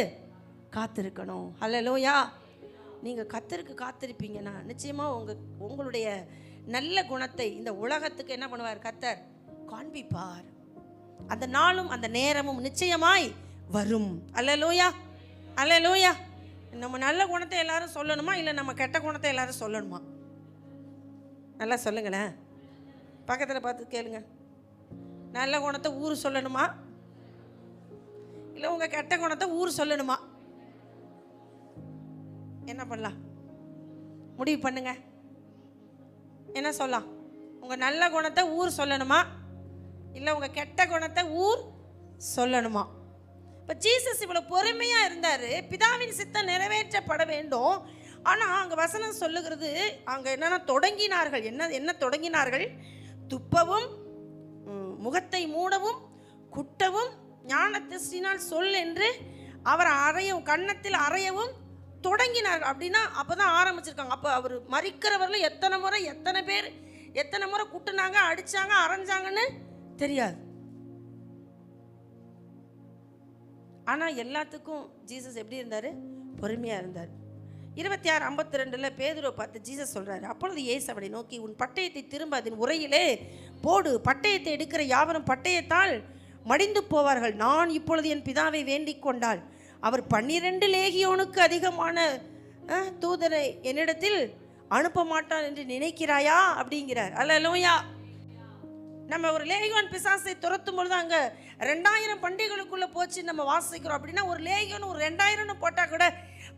A: காத்திருக்கணும். அல்லேலூயா. நீங்கள் கர்த்தருக்கு காத்திருப்பீங்கன்னா நிச்சயமாக உங்களுடைய நல்ல குணத்தை இந்த உலகத்துக்கு என்ன பண்ணுவார்? கர்த்தர் காண்பிப்பார். அந்த நாளும் அந்த நேரமும் நிச்சயமாய் வரும். அல்லேலூயா, அல்லேலூயா. நம்ம நல்ல குணத்தை எல்லாரும் சொல்லணுமா, இல்லை நம்ம கெட்ட குணத்தை எல்லாரும் சொல்லணுமா? நல்லா சொல்லுங்களேன். பக்கத்தில் பார்த்து கேளுங்க. நல்ல குணத்தை ஊர் சொல்லணுமா, இல்லை உங்கள் கெட்ட குணத்தை ஊர் சொல்லணுமா? என்ன பண்ணலாம்? முடிவு பண்ணுங்க. என்ன சொல்லலாம்? உங்கள் நல்ல குணத்தை ஊர் சொல்லணுமா, இல்லை உங்கள் கெட்ட குணத்தை ஊர் சொல்லணுமா? இப்போ ஜீசஸ் இவ்வளோ பொறுமையாக இருந்தார். பிதாவின் சித்தம் நிறைவேற்றப்பட வேண்டும். ஆனால் அங்கே வசனம் சொல்லுகிறது, அங்கே என்னென்னா தொடங்கினார்கள். என்ன தொடங்கினார்கள்? துப்பவும், முகத்தை மூடவும், குட்டவும், ஞான திருஷ்டினால் சொல் என்று அவர் அறையவும், கன்னத்தில் அறையவும் தொடங்கினார்கள். அப்படின்னா அப்போ தான் ஆரம்பிச்சிருக்காங்க. அப்போ அவர் மறிக்கிறவர்கள் எத்தனை முறை குட்டுனாங்க, அடித்தாங்க, அரைஞ்சாங்கன்னு தெரியாது. ஆனால் எல்லாத்துக்கும் ஜீசஸ் எப்படி இருந்தார்? பொறுமையாக இருந்தார். 26:52 பேதுருவை பார்த்து ஜீசஸ் சொல்கிறாரு, அப்பொழுது இயேசு அவனை நோக்கி, உன் பட்டயத்தை திரும்ப அதன் உரையிலே போடு. பட்டயத்தை எடுக்கிற யாவரும் பட்டயத்தால் மடிந்து போவார்கள். நான் இப்பொழுது என் பிதாவை வேண்டிக் கொண்டால் அவர் 12 லேகியோனுக்கு அதிகமான தூதரை என்னிடத்தில் அனுப்ப மாட்டான் என்று நினைக்கிறாயா அப்படிங்கிறார். அல்லேலூயா. நம்ம ஒரு லேகியோன் பிசாசை துரத்தும் பொழுது அங்கே 2000 பண்டிகைகளுக்குள்ளே போச்சு நம்ம வாசிக்கிறோம். அப்படின்னா ஒரு லேகியோன் ஒரு 2000 போட்டால் கூட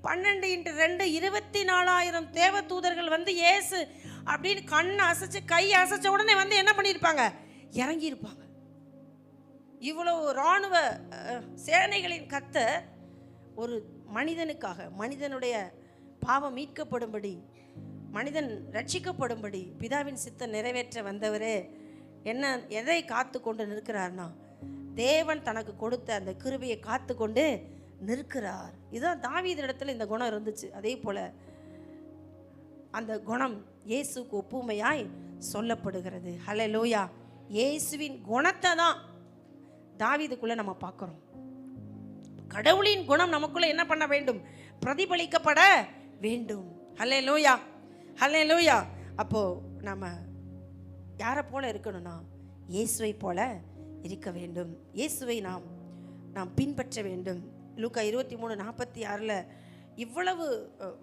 A: 12 × 2 24,000 தேவ தூதர்கள் வந்து இயேசு அப்படின்னு கண்ணை அசைச்சு கை அசைச்ச உடனே வந்து என்ன பண்ணியிருப்பாங்க, இறங்கியிருப்பாங்க. இவ்வளவு இராணுவ சேனைகளின் கர்த்தர் ஒரு மனிதனுக்காக, மனிதனுடைய பாவம் மீட்கப்படும்படி, மனிதன் ரட்சிக்கப்படும்படி பிதாவின் சித்தம் நிறைவேற்ற வந்தவரே எதை காத்து கொண்டு நிற்கிறார்னா, தேவன் தனக்கு கொடுத்த அந்த கிருபையை காத்து கொண்டு நிற்கிறார். இதுதான் தாவீது இடத்துல இந்த குணம் இருந்துச்சு. அதே போல அந்த குணம் இயேசுக்கு ஒப்புமையாய் சொல்லப்படுகிறது. ஹல்லேலூயா. இயேசுவின் குணத்தை தான் தாவீதுக்குள்ள நம்ம பார்க்கிறோம். கடவுளின் குணம் நமக்குள்ள என்ன பண்ண வேண்டும், பிரதிபலிக்கப்பட வேண்டும். ஹல்லேலூயா, ஹல்லேலூயா. அப்போ நம்ம யாரை போல இருக்கணும்னா இயேசுவை போல இருக்க வேண்டும். இயேசுவை நாம் பின்பற்ற வேண்டும். லூக்கா 23:46 இவ்வளவு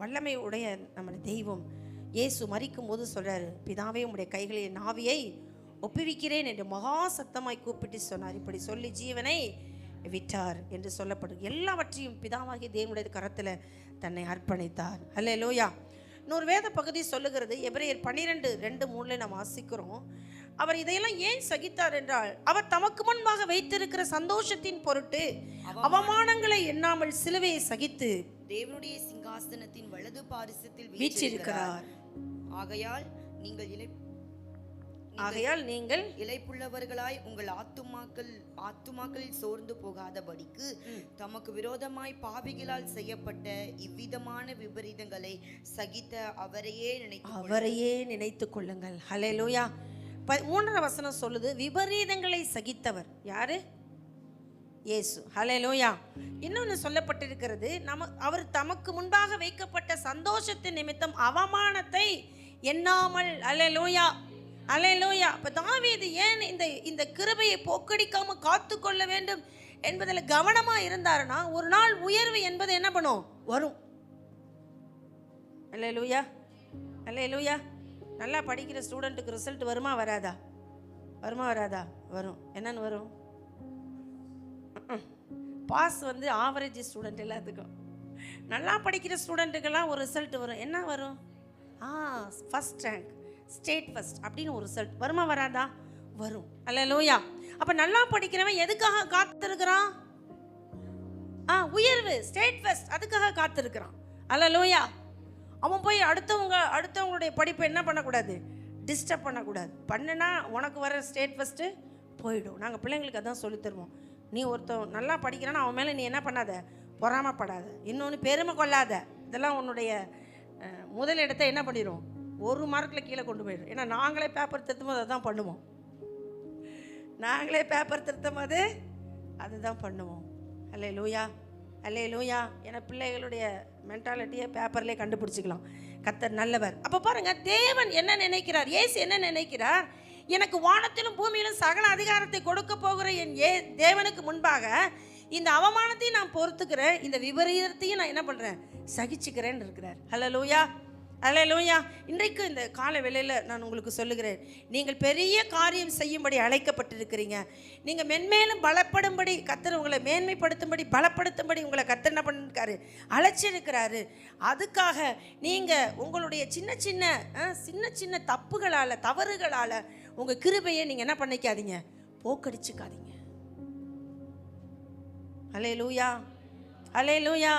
A: வல்லமை உடைய நம்முடைய தெய்வம் இயேசு மரிக்கும் போது சொல்றாரு, பிதாவே உம்முடைய கைகளில் நாவியை ஒப்புவிக்கிறேன் என்று மகா சத்தமாய் கூப்பிட்டு சொன்னார். இப்படி சொல்லி ஜீவனை விட்டார் என்று சொல்லப்படும். எல்லாவற்றையும் பிதாவாகிய தேவனுடைய கரத்தில் தன்னை அர்ப்பணித்தார். ஹல்லேலூயா. இன்னொரு வேத பகுதி சொல்லுகிறது, எபிரேயர் 12:2-3 நாம் வாசிக்கிறோம். அவர் இதையெல்லாம் ஏன் சகித்தார் என்றால், அவர் தமக்கு முன்பாக வைத்திருக்கிற சந்தோஷத்தின் பொருட்டு அவமானங்களை எண்ணாமல் சிலுவையை சகித்து
B: தேவனுடைய சிங்காசனத்தின் வலது பாரிசத்தில்
A: வீற்றிருக்கிறார்.
B: ஆகையால் நீங்கள் இளைப்புள்ளவர்களாய் உங்கள் ஆத்துமாக்களில் சோர்ந்து போகாதபடிக்கு தமக்கு விரோதமாய் பாவிகளால் செய்யப்பட்ட இவ்விதமான விபரீதங்களை சகித்த அவரையே நினைத்துக் கொள்ளுங்கள். ஹல்லேலூயா. 3 வசனம் சொல்லுது, விபரீதங்களை சகித்தவர் யாரு? இயேசு. ஹல்லேலூயா. இன்னொன்று சொல்லப்பட்டிருக்கிறது, அவர் தமக்கு முன்பாக வைக்கப்பட்ட சந்தோஷத்தின் நிமித்தம் அவமானத்தை எண்ணாமல். ஹல்லேலூயா, ஹல்லேலூயா. அப்ப தாவீது ஏன் இந்த கிருபையை போக்கடிக்காம காத்து கொள்ள வேண்டும் என்பதில் கவனமா இருந்தாருன்னா, ஒரு நாள் உயர்வு என்பது என்ன பண்ணும், வரும். ஹல்லேலூயா, ஹல்லேலூயா. நல்லா படிக்கிற ஸ்டூடெண்ட்டுக்கு ரிசல்ட் வருமா வராதா? வருமா வராதா? வரும். என்னன்னு வரும்? பாஸ் வந்து ஆவரேஜ் ஸ்டூடெண்ட் எல்லாத்துக்கும். நல்லா படிக்கிற ஸ்டூடெண்ட்டுக்கெல்லாம் ஒரு ரிசல்ட் வரும். என்ன வரும்? ஃபர்ஸ்ட் ரேங்க், ஸ்டேட் ஃபர்ஸ்ட் அப்படின்னு ஒரு ரிசல்ட் வருமா வராதா? வரும். ஹல்லேலூயா. அப்போ நல்லா படிக்கிறவன் எதுக்காக காத்திருக்கிறான்? உயர்வு, ஸ்டேட் ஃபர்ஸ்ட், அதுக்காக காத்திருக்கிறான். ஹல்லேலூயா. அவன் போய் அடுத்தவங்களுடைய படிப்பை என்ன பண்ணக்கூடாது, டிஸ்டர்ப் பண்ணக்கூடாது. பண்ணுனா உனக்கு வர ஸ்டேட் ஃபஸ்ட்டு போயிடும். நாங்கள் பிள்ளைங்களுக்கு அதான் சொல்லி தருவோம். நீ ஒருத்தன் நல்லா படிக்கிறான்னா அவன் மேலே நீ என்ன பண்ணாத, பொறாமப்படாத, இன்னொன்று பெருமை கொள்ளாத. இதெல்லாம் உன்னுடைய முதல் இடத்தை என்ன பண்ணிடும், 1 மார்க்கில் கீழே கொண்டு போயிடும். ஏன்னா நாங்களே பேப்பர் திருத்தும் போது அதுதான் பண்ணுவோம். நாங்களே பேப்பர் திருத்தும் போது அதுதான் பண்ணுவோம். ஹல்லேலூயா, ஹல்லேலூயா. ஏன்னா பிள்ளைகளுடைய மென்டாலிட்டியை பேப்பர்லேயே கண்டுபிடிச்சிக்கலாம். கர்த்தர் நல்லவர். அப்போ பாருங்க, தேவன் என்ன நினைக்கிறார், இயேசு என்ன நினைக்கிறார், எனக்கு வானத்திலும் பூமியிலும் சகல அதிகாரத்தை கொடுக்க போகிற என் தேவனுக்கு முன்பாக இந்த அவமானத்தையும் நான் பொறுத்துக்கிறேன், இந்த விபரீதத்தையும் நான் என்ன பண்ணுறேன், சகிச்சுக்கிறேன்னு இருக்கிறார். ஹல்லேலூயா, ஹல்லேலூயா. இன்றைக்கு இந்த கால வேளையில் நான் உங்களுக்கு சொல்லுகிறேன், நீங்கள் பெரிய காரியம் செய்யும்படி அழைக்கப்பட்டிருக்கிறீங்க. நீங்கள் மென்மேலும் பலப்படும்படி கர்த்தர் உங்களை மேன்மைப்படுத்தும்படி பலப்படுத்தும்படி உங்களை கர்த்தர் என்ன பண்ணிருக்காரு, அழைச்சிருக்கிறாரு. அதுக்காக நீங்கள் உங்களுடைய சின்ன சின்ன தப்புகளால் தவறுகளால் உங்கள் கிருபையை நீங்கள் என்ன பண்ணிக்காதீங்க, போக்கடிச்சுக்காதீங்க. ஹல்லேலூயா, ஹல்லேலூயா.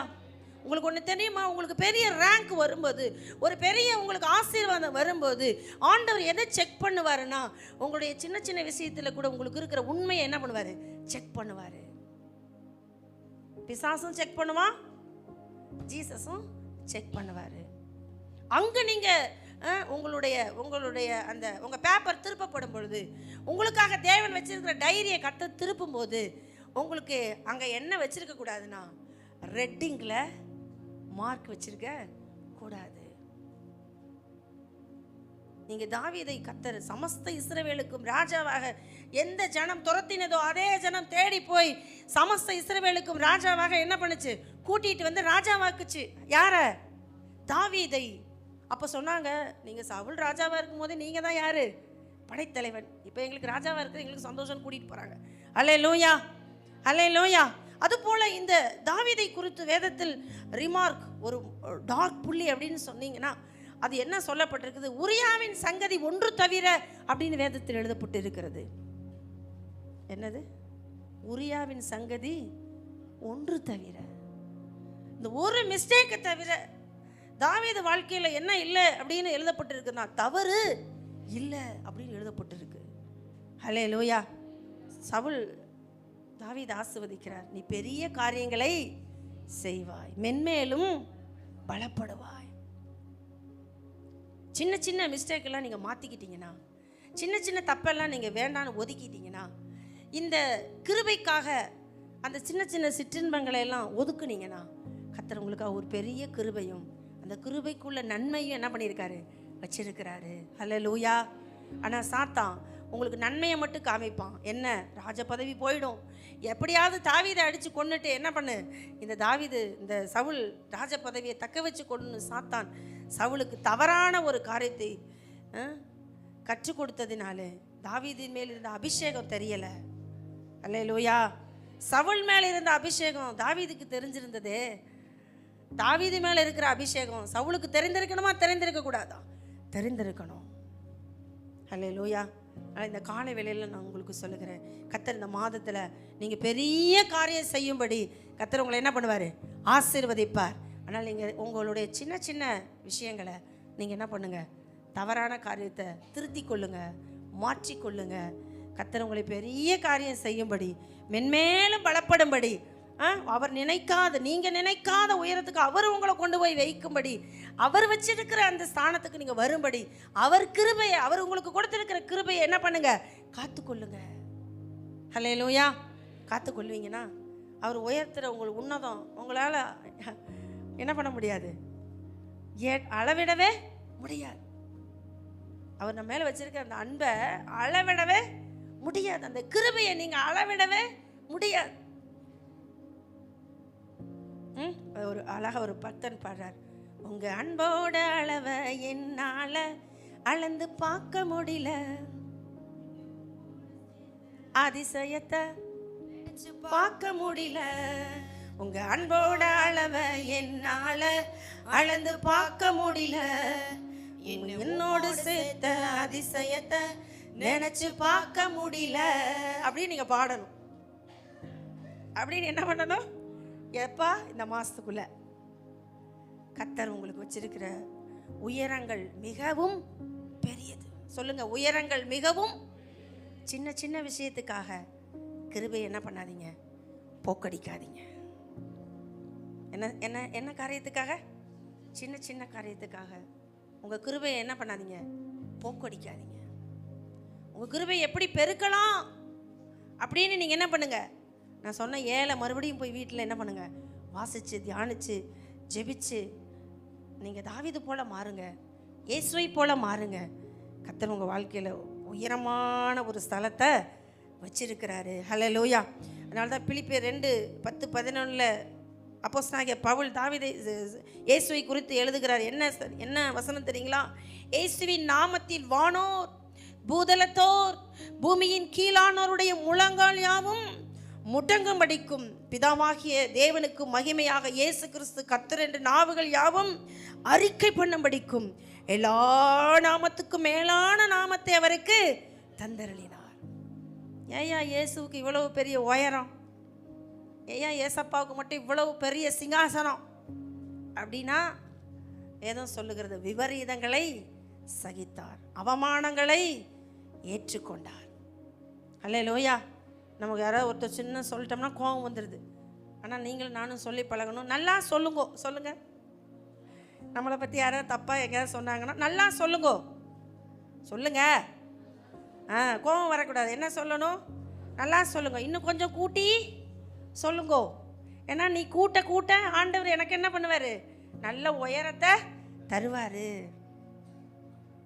B: உங்களுக்கு ஒன்று தெரியுமா, உங்களுக்கு பெரிய ரேங்க் வரும்போது, ஒரு பெரிய உங்களுக்கு ஆசீர்வாதம் வரும்போது ஆண்டவர் எதை செக் பண்ணுவாருன்னா, உங்களுடைய சின்ன விஷயத்தில் கூட உங்களுக்கு இருக்கிற உண்மையை என்ன பண்ணுவார், செக் பண்ணுவார். பிசாசும் செக் பண்ணுவான், ஜீசஸும் செக் பண்ணுவார். அங்கே நீங்கள் உங்களுடைய அந்த உங்கள் பேப்பர் திருப்பப்படும் பொழுது, உங்களுக்காக தேவன் வச்சிருக்கிற டைரியை கர்த்தர் திருப்பும் போது, உங்களுக்கு அங்கே என்ன வச்சிருக்க கூடாதுன்னா, ரெட்டிங்கில் மார்க் வச்சிருக்க கூடாது. நீங்க தாவீதை கர்த்தர் சமஸ்த இஸ்ரவேலுக்கும் ராஜாவாக எந்த ஜனம் துரத்தினதோ அதே ஜனம் தேடி போய் சமஸ்த இஸ்ரவேலுக்கும் ராஜாவாக என்ன பண்ணுச்சு, கூட்டிட்டு வந்து ராஜாவாக்குச்சு. யார? தாவீதை. அப்ப சொன்னாங்க, நீங்க சவுல் ராஜாவா இருக்கும் போது நீங்க தான் யாரு, படைத்தலைவன். இப்போ எங்களுக்கு ராஜாவா இருக்கு, எங்களுக்கு சந்தோஷம் கூட்டிட்டு போறாங்க. ஹல்லேலூயா, ஹல்லேலூயா. அதுபோல இந்த தாவீதை குறித்து வேதத்தில் ரிமார்க், ஒரு டார்க் புள்ளி அப்படின்னு சொன்னீங்கன்னா,
A: அது என்ன சொல்லப்பட்டிருக்குது? உரியாவின் சங்கதி ஒன்று தவிர அப்படின்னு வேதத்தில் எழுதப்பட்டு இருக்கிறது. என்னது? உரியாவின் சங்கதி ஒன்று தவிர. இந்த ஒரு மிஸ்டேக்கை தவிர தாவீது வாழ்க்கையில் என்ன இல்லை அப்படின்னு எழுதப்பட்டிருக்குன்னா தவறு இல்லை அப்படின்னு எழுதப்பட்டிருக்கு. ஹல்லேலூயா. சவுல் தாவீது ஆசீர்வதிக்கிறார். நீ பெரிய காரியங்களை செய்வாய், மென்மேலும் பலப்படுவாய். சின்ன சின்ன மிஸ்டேக்கெல்லாம் நீங்கள் மாற்றிக்கிட்டீங்கன்னா, சின்ன சின்ன தப்பெல்லாம் நீங்கள் வேண்டான்னு ஒதுக்கிட்டீங்கன்னா, இந்த கிருபைக்காக அந்த சின்ன சின்ன சிற்றின்பங்களை எல்லாம் ஒதுக்குனீங்கன்னா, கர்த்தர் உங்களுக்காக ஒரு பெரிய கிருபையும் அந்த கிருபைக்குள்ள நன்மையும் என்ன பண்ணியிருக்காரு? வச்சிருக்கிறாரு. ஹல்லேலூயா. ஆனால் சாத்தான் உங்களுக்கு நன்மையை மட்டும் காமிப்பான். என்ன? ராஜ பதவி போயிடும், எப்படியாவது தாவீதை அடித்து கொண்டுட்டு என்ன பண்ணு, இந்த சவுல் ராஜ பதவியை தக்க வச்சு கொண்டு சாத்தான் சவுலுக்கு தவறான ஒரு காரியத்தை கற்றுக் கொடுத்ததினால தாவீதின் மேல் இருந்த அபிஷேகம் தெரியலை. அல்லேலூயா. சவுல் மேலே இருந்த அபிஷேகம் தாவீதுக்கு தெரிஞ்சிருந்தது. தாவீது மேலே இருக்கிற அபிஷேகம் சவுலுக்கு தெரிந்திருக்கணுமா? தெரிந்திருக்க கூடாதா? தெரிந்திருக்கணும். அல்லேலூயா. இந்த காலை வேளையில் நான் உங்களுக்கு சொல்லுகிறேன், கர்த்தர் இந்த மாதத்தில் நீங்கள் பெரிய காரியம் செய்யும்படி கர்த்தர் உங்களை என்ன பண்ணுவார்? ஆசீர்வதிப்பார். ஆனால் நீங்கள் உங்களுடைய சின்ன சின்ன விஷயங்களை நீங்கள் என்ன பண்ணுங்கள்? தவறான காரியத்தை திருத்தி கொள்ளுங்க, மாற்றிக்கொள்ளுங்க. கர்த்தர் உங்களை பெரிய காரியம் செய்யும்படி, மென்மேலும் பலப்படும்படி, அவர் நீங்கள் நினைக்காத உயரத்துக்கு அவர் உங்களை கொண்டு போய் வைக்கும்படி, அவர் வச்சிருக்கிற அந்த ஸ்தானத்துக்கு நீங்கள் வரும்படி, அவர் கிருபையை, அவர் உங்களுக்கு கொடுத்திருக்கிற கிருபையை என்ன பண்ணுங்க? காத்துக்கொள்ளுங்க. ஹல்லேலூயா. காத்துக்கொள்வீங்கன்னா அவர் உயர்த்துற உங்களுக்கு உன்னதம் உங்களால் என்ன பண்ண முடியாது? அளவிடவே முடியாது. அவர் நம்ம மேலே வச்சிருக்கிற அந்த அன்பை அளவிடவே முடியாது. அந்த கிருபையை நீங்கள் அளவிடவே முடியாது. ஒரு அழகா ஒரு பக்தன் பாடுறார், உங்க அன்போட அளவை என்னால அளந்து பார்க்க முடியல, அதிசயத்தை பார்க்க முடியல. உங்க அன்போட அளவை என்னால அளந்து பார்க்க முடியல, என்னோடு சேர்த்த அதிசயத்தை நினைச்சு பார்க்க முடியல அப்படின்னு நீங்க பாடணும். அப்படின்னு என்ன பண்ணணும்? எப்பா? இந்த மாசத்துக்குள்ள கர்த்தர் உங்களுக்கு வச்சிருக்கிற உயரங்கள் மிகவும் பெரியது. சொல்லுங்க, உயரங்கள் மிகவும். சின்ன சின்ன விஷயத்துக்காக கிருபை என்ன பண்ணாதீங்க? போக்கடிக்காதீங்க. என்ன என்ன என்ன காரியத்துக்காக? சின்ன சின்ன காரியத்துக்காக உங்கள் கிருபையை என்ன பண்ணாதீங்க? போக்கடிக்காதீங்க. உங்கள் கிருபையை எப்படி பெருக்கலாம் அப்படின்னு நீங்கள் என்ன பண்ணுங்க? நான் சொன்ன 7 மறுபடியும் போய் வீட்டில் என்ன பண்ணுங்க? வாசித்து தியானித்து ஜெபிச்சு நீங்கள் தாவீது போல மாறுங்க, இயேசுவை போல மாறுங்க. கர்த்தர் உங்கள் வாழ்க்கையில் உயரமான ஒரு ஸ்தலத்தை வச்சிருக்கிறாரு. ஹல்லேலூயா. அதனால தான் பிலிப்பியர் 2:10-11 அப்போஸ்தலனாகிய பவுல் தாவீதை இயேசுவை குறித்து எழுதுகிறார். என்ன வசனம் தெரியுங்களா? இயேசுவின் நாமத்தில் வானோர் பூதலத்தோர் பூமியின் கீழானோருடைய முழங்கால் யாவும் முடங்கும்படிக்கும் பிதாவாகிய தேவனுக்கு மகிமையாக இயேசு கிறிஸ்து கர்த்தர் என்ற நாவுகள் யாவும் அறிக்கை பண்ணும்படிக்கும் எல்லா நாமத்துக்கும் மேலான நாமத்தை அவருக்கு தந்தருளினார். ஏயா இயேசுவுக்கு இவ்வளவு பெரிய உயரம்? ஏயா ஏசப்பாவுக்கு மட்டும் இவ்வளவு பெரிய சிங்காசனம்? அப்படின்னா வேதம் சொல்லுகிறது, விபரீதங்களை சகித்தார், அவமானங்களை ஏற்றுக்கொண்டார். அல்லேலூயா. நமக்கு யாராவது ஒருத்தர் சின்ன சொல்லிட்டோம்னா கோபம் வந்துடுது. ஆனால் நீங்களும் நானும் சொல்லி பழகணும். நல்லா சொல்லுங்கோ. சொல்லுங்க, நம்மளை பற்றி யாராவது தப்பாக எங்கேயாவது சொன்னாங்கன்னா நல்லா சொல்லுங்கோ. சொல்லுங்க. கோபம் வரக்கூடாது. என்ன சொல்லணும்? நல்லா சொல்லுங்க. இன்னும் கொஞ்சம் கூட்டி சொல்லுங்கோ. ஏன்னா நீ கூட்ட கூட்ட ஆண்டவர் எனக்கு என்ன பண்ணுவார்? நல்ல உயரத்தை தருவார்.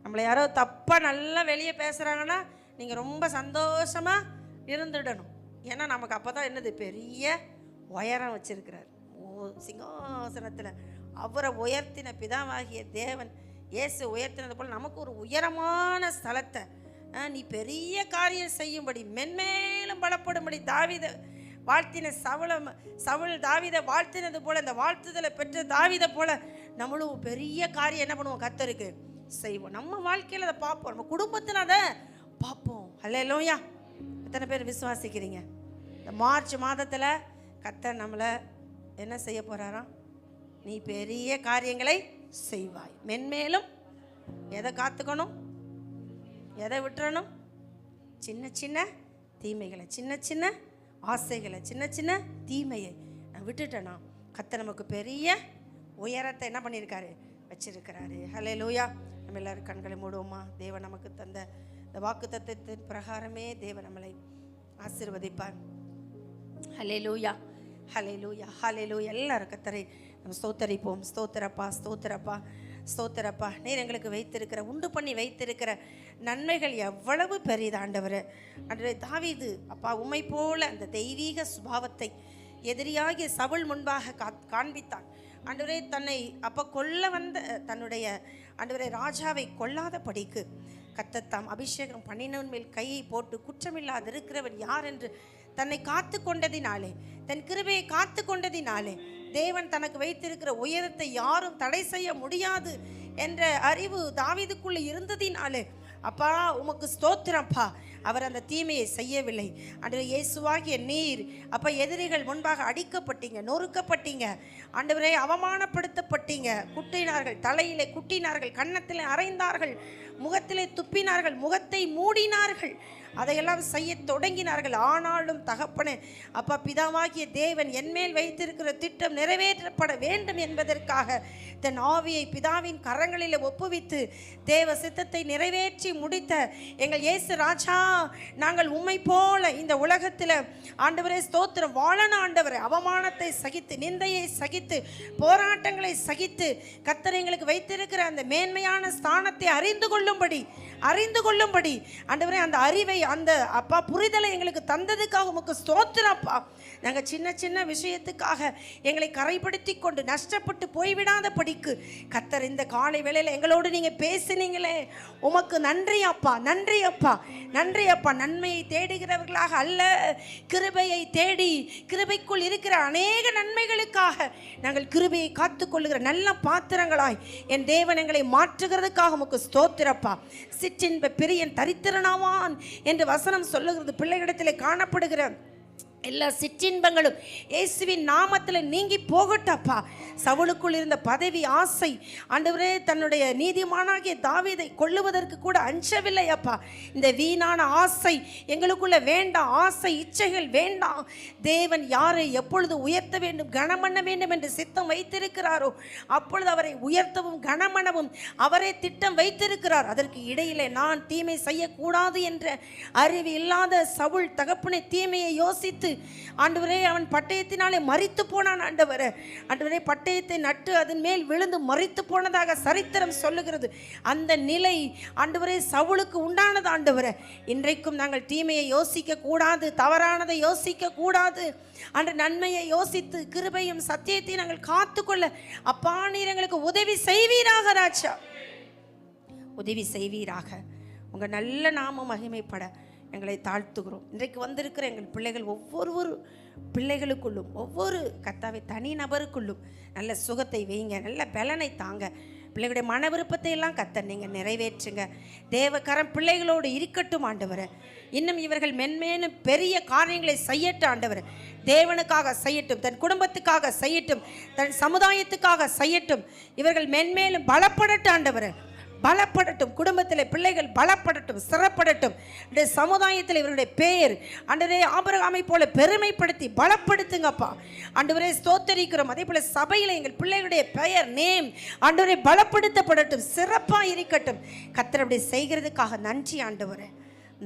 A: நம்மளை யாரோ தப்பாக நல்லா வெளியே பேசுகிறாங்கன்னா நீங்கள் ரொம்ப சந்தோஷமாக இருந்துடணும். ஏன்னா நமக்கு அப்போ தான் என்னது? பெரிய உயரம் வச்சிருக்கிறார். சிங்காசனத்தில் அவரை உயர்த்தின பிதாவாகிய தேவன் இயேசு உயர்த்தினது போல் நமக்கு ஒரு உயரமான ஸ்தலத்தை, நீ பெரிய காரியம் செய்யும்படி, மென்மேலும் பலப்படும்படி தாவீதை வாழ்த்தின சவுல் தாவீதை வாழ்த்தினது போல, இந்த வாழ்த்துதலை பெற்ற தாவீதை போல நம்மளும் பெரிய காரியம் என்ன பண்ணுவோம், கர்த்தருக்கு செய்வோம். நம்ம வாழ்க்கையில் அதை பார்ப்போம், நம்ம குடும்பத்தில் அதை பார்ப்போம். அல்லேலூயா. எத்தனை பேர் விசுவாசிக்கிறீங்க? இந்த மார்ச் மாதத்தில் கர்த்தர் நம்மளை என்ன செய்ய போகிறாராம்? நீ பெரிய காரியங்களை செய்வாய். மென்மேலும் எதை காத்துக்கணும், எதை விட்டுறணும்? சின்ன சின்ன தீமைகளை, சின்ன சின்ன ஆசைகளை, சின்ன சின்ன தீமையை நான் விட்டுட்டேனா கர்த்தர் நமக்கு பெரிய உயரத்தை என்ன பண்ணியிருக்காரு, வச்சிருக்கிறாரு. ஹல்லேலூயா. நம்ம எல்லாரும் கண்களை மூடுவோமா? தேவன் நமக்கு தந்த இந்த வாக்குத்தத்தத்தின் பிரகாரமே தேவன் நம்மளை ஆசீர்வதிப்பார். ஹல்லேலூயா, ஹல்லேலூயா, ஹல்லேலூயா. எல்லாரும் கர்த்தரை நம்ம ஸ்தோத்தரிப்போம். ஸ்தோத்திரப்பா, ஸ்தோத்திரப்பா, ஸ்தோத்திரப்பா. நீர் எங்களுக்கு வைத்திருக்கிற, உண்டு பண்ணி வைத்திருக்கிற நன்மைகள் எவ்வளவு பெரியது ஆண்டவரே. ஆண்டவரே, தாவீது அப்பா உம்மை போல அந்த தெய்வீக சுபாவத்தை எதிரியாகிய சவுல் முன்பாக காண்பித்தான். ஆண்டவரே, தன்னை அப்போ கொல்ல வந்த தன்னுடைய ஆண்டவரே ராஜாவை கொல்லாத படிக்கு கர்த்தர் அபிஷேகம் பண்ணினவன் மேல் கையை போட்டு குற்றமில்லாது இருக்கிறவன் யார் என்று தன்னை காத்து கொண்டதினாலே, தன் கிருபையை காத்து கொண்டதினாலே தேவன் தனக்கு வைத்திருக்கிற உயரத்தை யாரும் தடை செய்ய முடியாது என்ற அறிவு தாவீதுக்குள்ளே இருந்ததினாலே அப்பா உமக்கு ஸ்தோத்திரம்ப்பா. அவர் அந்த தீமையை செய்யவில்லை. ஆண்டவரே, இயேசுவாகிய நீர் அப்போ எதிரிகள் முன்பாக அடிக்கப்பட்டீங்க, நொறுக்கப்பட்டீங்க, ஆண்டவரே அவமானப்படுத்தப்பட்டீங்க, குட்டினார்கள், தலையிலே குட்டினார்கள், கன்னத்திலே அறைந்தார்கள், முகத்திலே துப்பினார்கள், முகத்தை மூடினார்கள், அதையெல்லாம் செய்ய தொடங்கினார்கள். ஆனாலும் தகப்பனே அப்பா பிதாவாகிய தேவன் என்மேல் வைத்திருக்கிற திட்டம் நிறைவேற்றப்பட வேண்டும் என்பதற்காக தன் ஆவியை பிதாவின் கரங்களில் ஒப்புவித்து தேவ சித்தத்தை நிறைவேற்றி முடித்த எங்கள் இயேசு ராஜா, நாங்கள் உம்மை போல இந்த உலகத்தில் ஆண்டவரே ஸ்தோத்திரம் வாழன ஆண்டவரே. அவமானத்தை சகித்து, நிந்தையை சகித்து, போராட்டங்களை சகித்து கர்த்தர் எங்களுக்கு வைத்திருக்கிற அந்த மேன்மையான ஸ்தானத்தை அறிந்து கொள்ளும்படி ஆண்டவரே அந்த அறிவை, அந்த அப்பா புரிதலை எங்களுக்கு தந்ததுக்காக உமக்கு ஸ்தோத்திரப்பா. நாங்கள் சின்ன சின்ன விஷயத்துக்காக எங்களை கரைப்படுத்தி கொண்டு நஷ்டப்பட்டு போய்விடாத படிக்கு கர்த்தர் இந்த காலை வேளையில் எங்களோடு நீங்கள் பேசினீங்களே, உமக்கு நன்றி அப்பா, நன்றி அப்பா, நன்றி அப்பா. நன்மையை தேடுகிறவர்களாக அல்ல, கிருபையை தேடி கிருபைக்குள் இருக்கிற அநேக நன்மைகளுக்காக நாங்கள் கிருபையை காத்துக்கொள்ளுகிற நல்ல பாத்திரங்களாய் என் தேவன் எங்களை மாற்றுகிறதுக்காக உமக்கு ஸ்தோத்திரப்பா. சிற்றின்ப பிரியன் தரித்திரனாவான் என்று வசனம் சொல்லுகிறது. பிள்ளைகளிடத்தில் காணப்படுகிற எல்லா சிற்றின்பங்களும் இயேசுவின் நாமத்தில் நீங்கி போகட்டப்பா. சவுலுக்குள் இருந்த பதவி, ஆசை, ஆண்டவரே தன்னுடைய நீதிமானாகிய தாவீதை கொல்லுவதற்கு கூட அஞ்சவில்லை அப்பா. இந்த வீணான ஆசை எங்களுக்குள்ள வேண்டாம், ஆசை இச்சைகள் வேண்டாம். தேவன் யாரை எப்பொழுது உயர்த்த வேண்டும், கனம் பண்ண வேண்டும் என்று சித்தம் வைத்திருக்கிறாரோ அப்பொழுது அவரை உயர்த்தவும் கனமனவும் அவரே திட்டம் வைத்திருக்கிறார். அதற்கு இடையிலே நான் தீமை செய்யக்கூடாது என்ற அறிவு இல்லாத சவுல் தகப்பனை தீமையை யோசித்து ஆண்டவரே அவன் பட்டயத்தினாலே மரித்து போனான். ஆண்டவரே பட்டயத்தை நட்டு அதன் மேல் விழுந்து மரித்து போனதாக சரித்திரம் சொல்லுகிறது. அந்த நிலை ஆண்டவரே சவுலுக்கு உண்டானது. ஆண்டவரே, இன்றைக்கும் நாங்கள் தீமையை யோசிக்க கூடாது, தவறானதை யோசிக்க கூடாது. அன்று நன்மையை யோசித்து கிருபையும் சத்தியத்தையும் நாங்கள் காத்துக்கொள்ள அப்பா நீர் எங்களுக்கு உதவி செய்வீராக ராஜா, உதவி செய்வீராக. உங்கள் நல்ல நாமம் மகிமைப்பட எங்களை தாழ்த்துகிறோம். இன்றைக்கு வந்திருக்கிற எங்கள் பிள்ளைகள் ஒவ்வொரு பிள்ளைகளுக்குள்ளும், ஒவ்வொரு கர்த்தாவை தனி நபருக்குள்ளும் நல்ல சுகத்தை வைங்க, நல்ல பலனை தாங்க. பிள்ளைகளுடைய மன விருப்பத்தை எல்லாம் கர்த்தர் நீங்கள் நிறைவேற்றுங்க. தேவகரம் பிள்ளைகளோடு இருக்கட்டும் ஆண்டவரே. இன்னும் இவர்கள் மென்மேலும் பெரிய காரியங்களை செய்யட்டும் ஆண்டவரே. தேவனுக்காக செய்யட்டும், தன் குடும்பத்துக்காக செய்யட்டும், தன் சமுதாயத்துக்காக செய்யட்டும். இவர்கள் மென்மேலும் பலப்படட்டும் ஆண்டவரே, பலப்படட்டும். குடும்பத்தில் பிள்ளைகள் பலப்படட்டும், சிறப்படட்டும். சமுதாயத்தில் இவருடைய பெயர் ஆண்டவரே ஆபிரகாமை போல பெருமைப்படுத்தி பலப்படுத்துங்கப்பா. ஆண்டவரே ஸ்தோத்தரிக்கிறோம். அதே போல சபையில் எங்கள் பிள்ளைகளுடைய பெயர், நேம் ஆண்டவரே பலப்படுத்தப்படட்டும், சிறப்பாக இருக்கட்டும். கர்த்தர் அப்படி செய்கிறதுக்காக நன்றி ஆண்டவரே,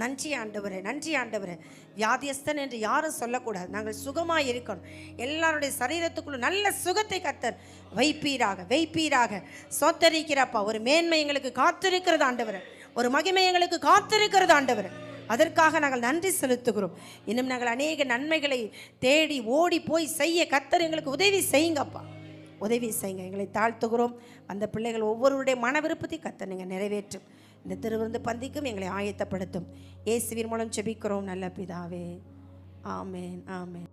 A: நன்றி ஆண்டவரே, நன்றி ஆண்டவரே. வியாதியஸ்தன் என்று யாரும் சொல்லக்கூடாது. நாங்கள் சுகமாக இருக்கணும். எல்லாருடைய சரீரத்துக்குள்ள நல்ல சுகத்தை கர்த்தர் வைப்பீராக, வைப்பீராக. சோத்தரிக்கிறப்பா, ஒரு மேன்மை எங்களுக்கு காத்திருக்கிறது ஆண்டவரே, ஒரு மகிமை எங்களுக்கு காத்திருக்கிறது ஆண்டவரே. அதற்காக நாங்கள் நன்றி செலுத்துகிறோம். இன்னும் நாங்கள் அநேக நன்மைகளை தேடி ஓடி போய் செய்ய கர்த்தர் எங்களுக்கு உதவி செய்யுங்கப்பா, உதவி செய்யுங்க. எங்களை தாழ்த்துகிறோம். அந்த பிள்ளைகள் ஒவ்வொருவருடைய மன விருப்பத்தை கர்த்தர் நீங்கள் நிறைவேற்றும். இந்த திருவிருந்து பந்திக்கும் எங்களை ஆயத்தப்படுத்தும். இயேசுவின் மூலம் ஜெபிக்கிறோம் நல்ல பிதாவே. ஆமேன், ஆமேன்.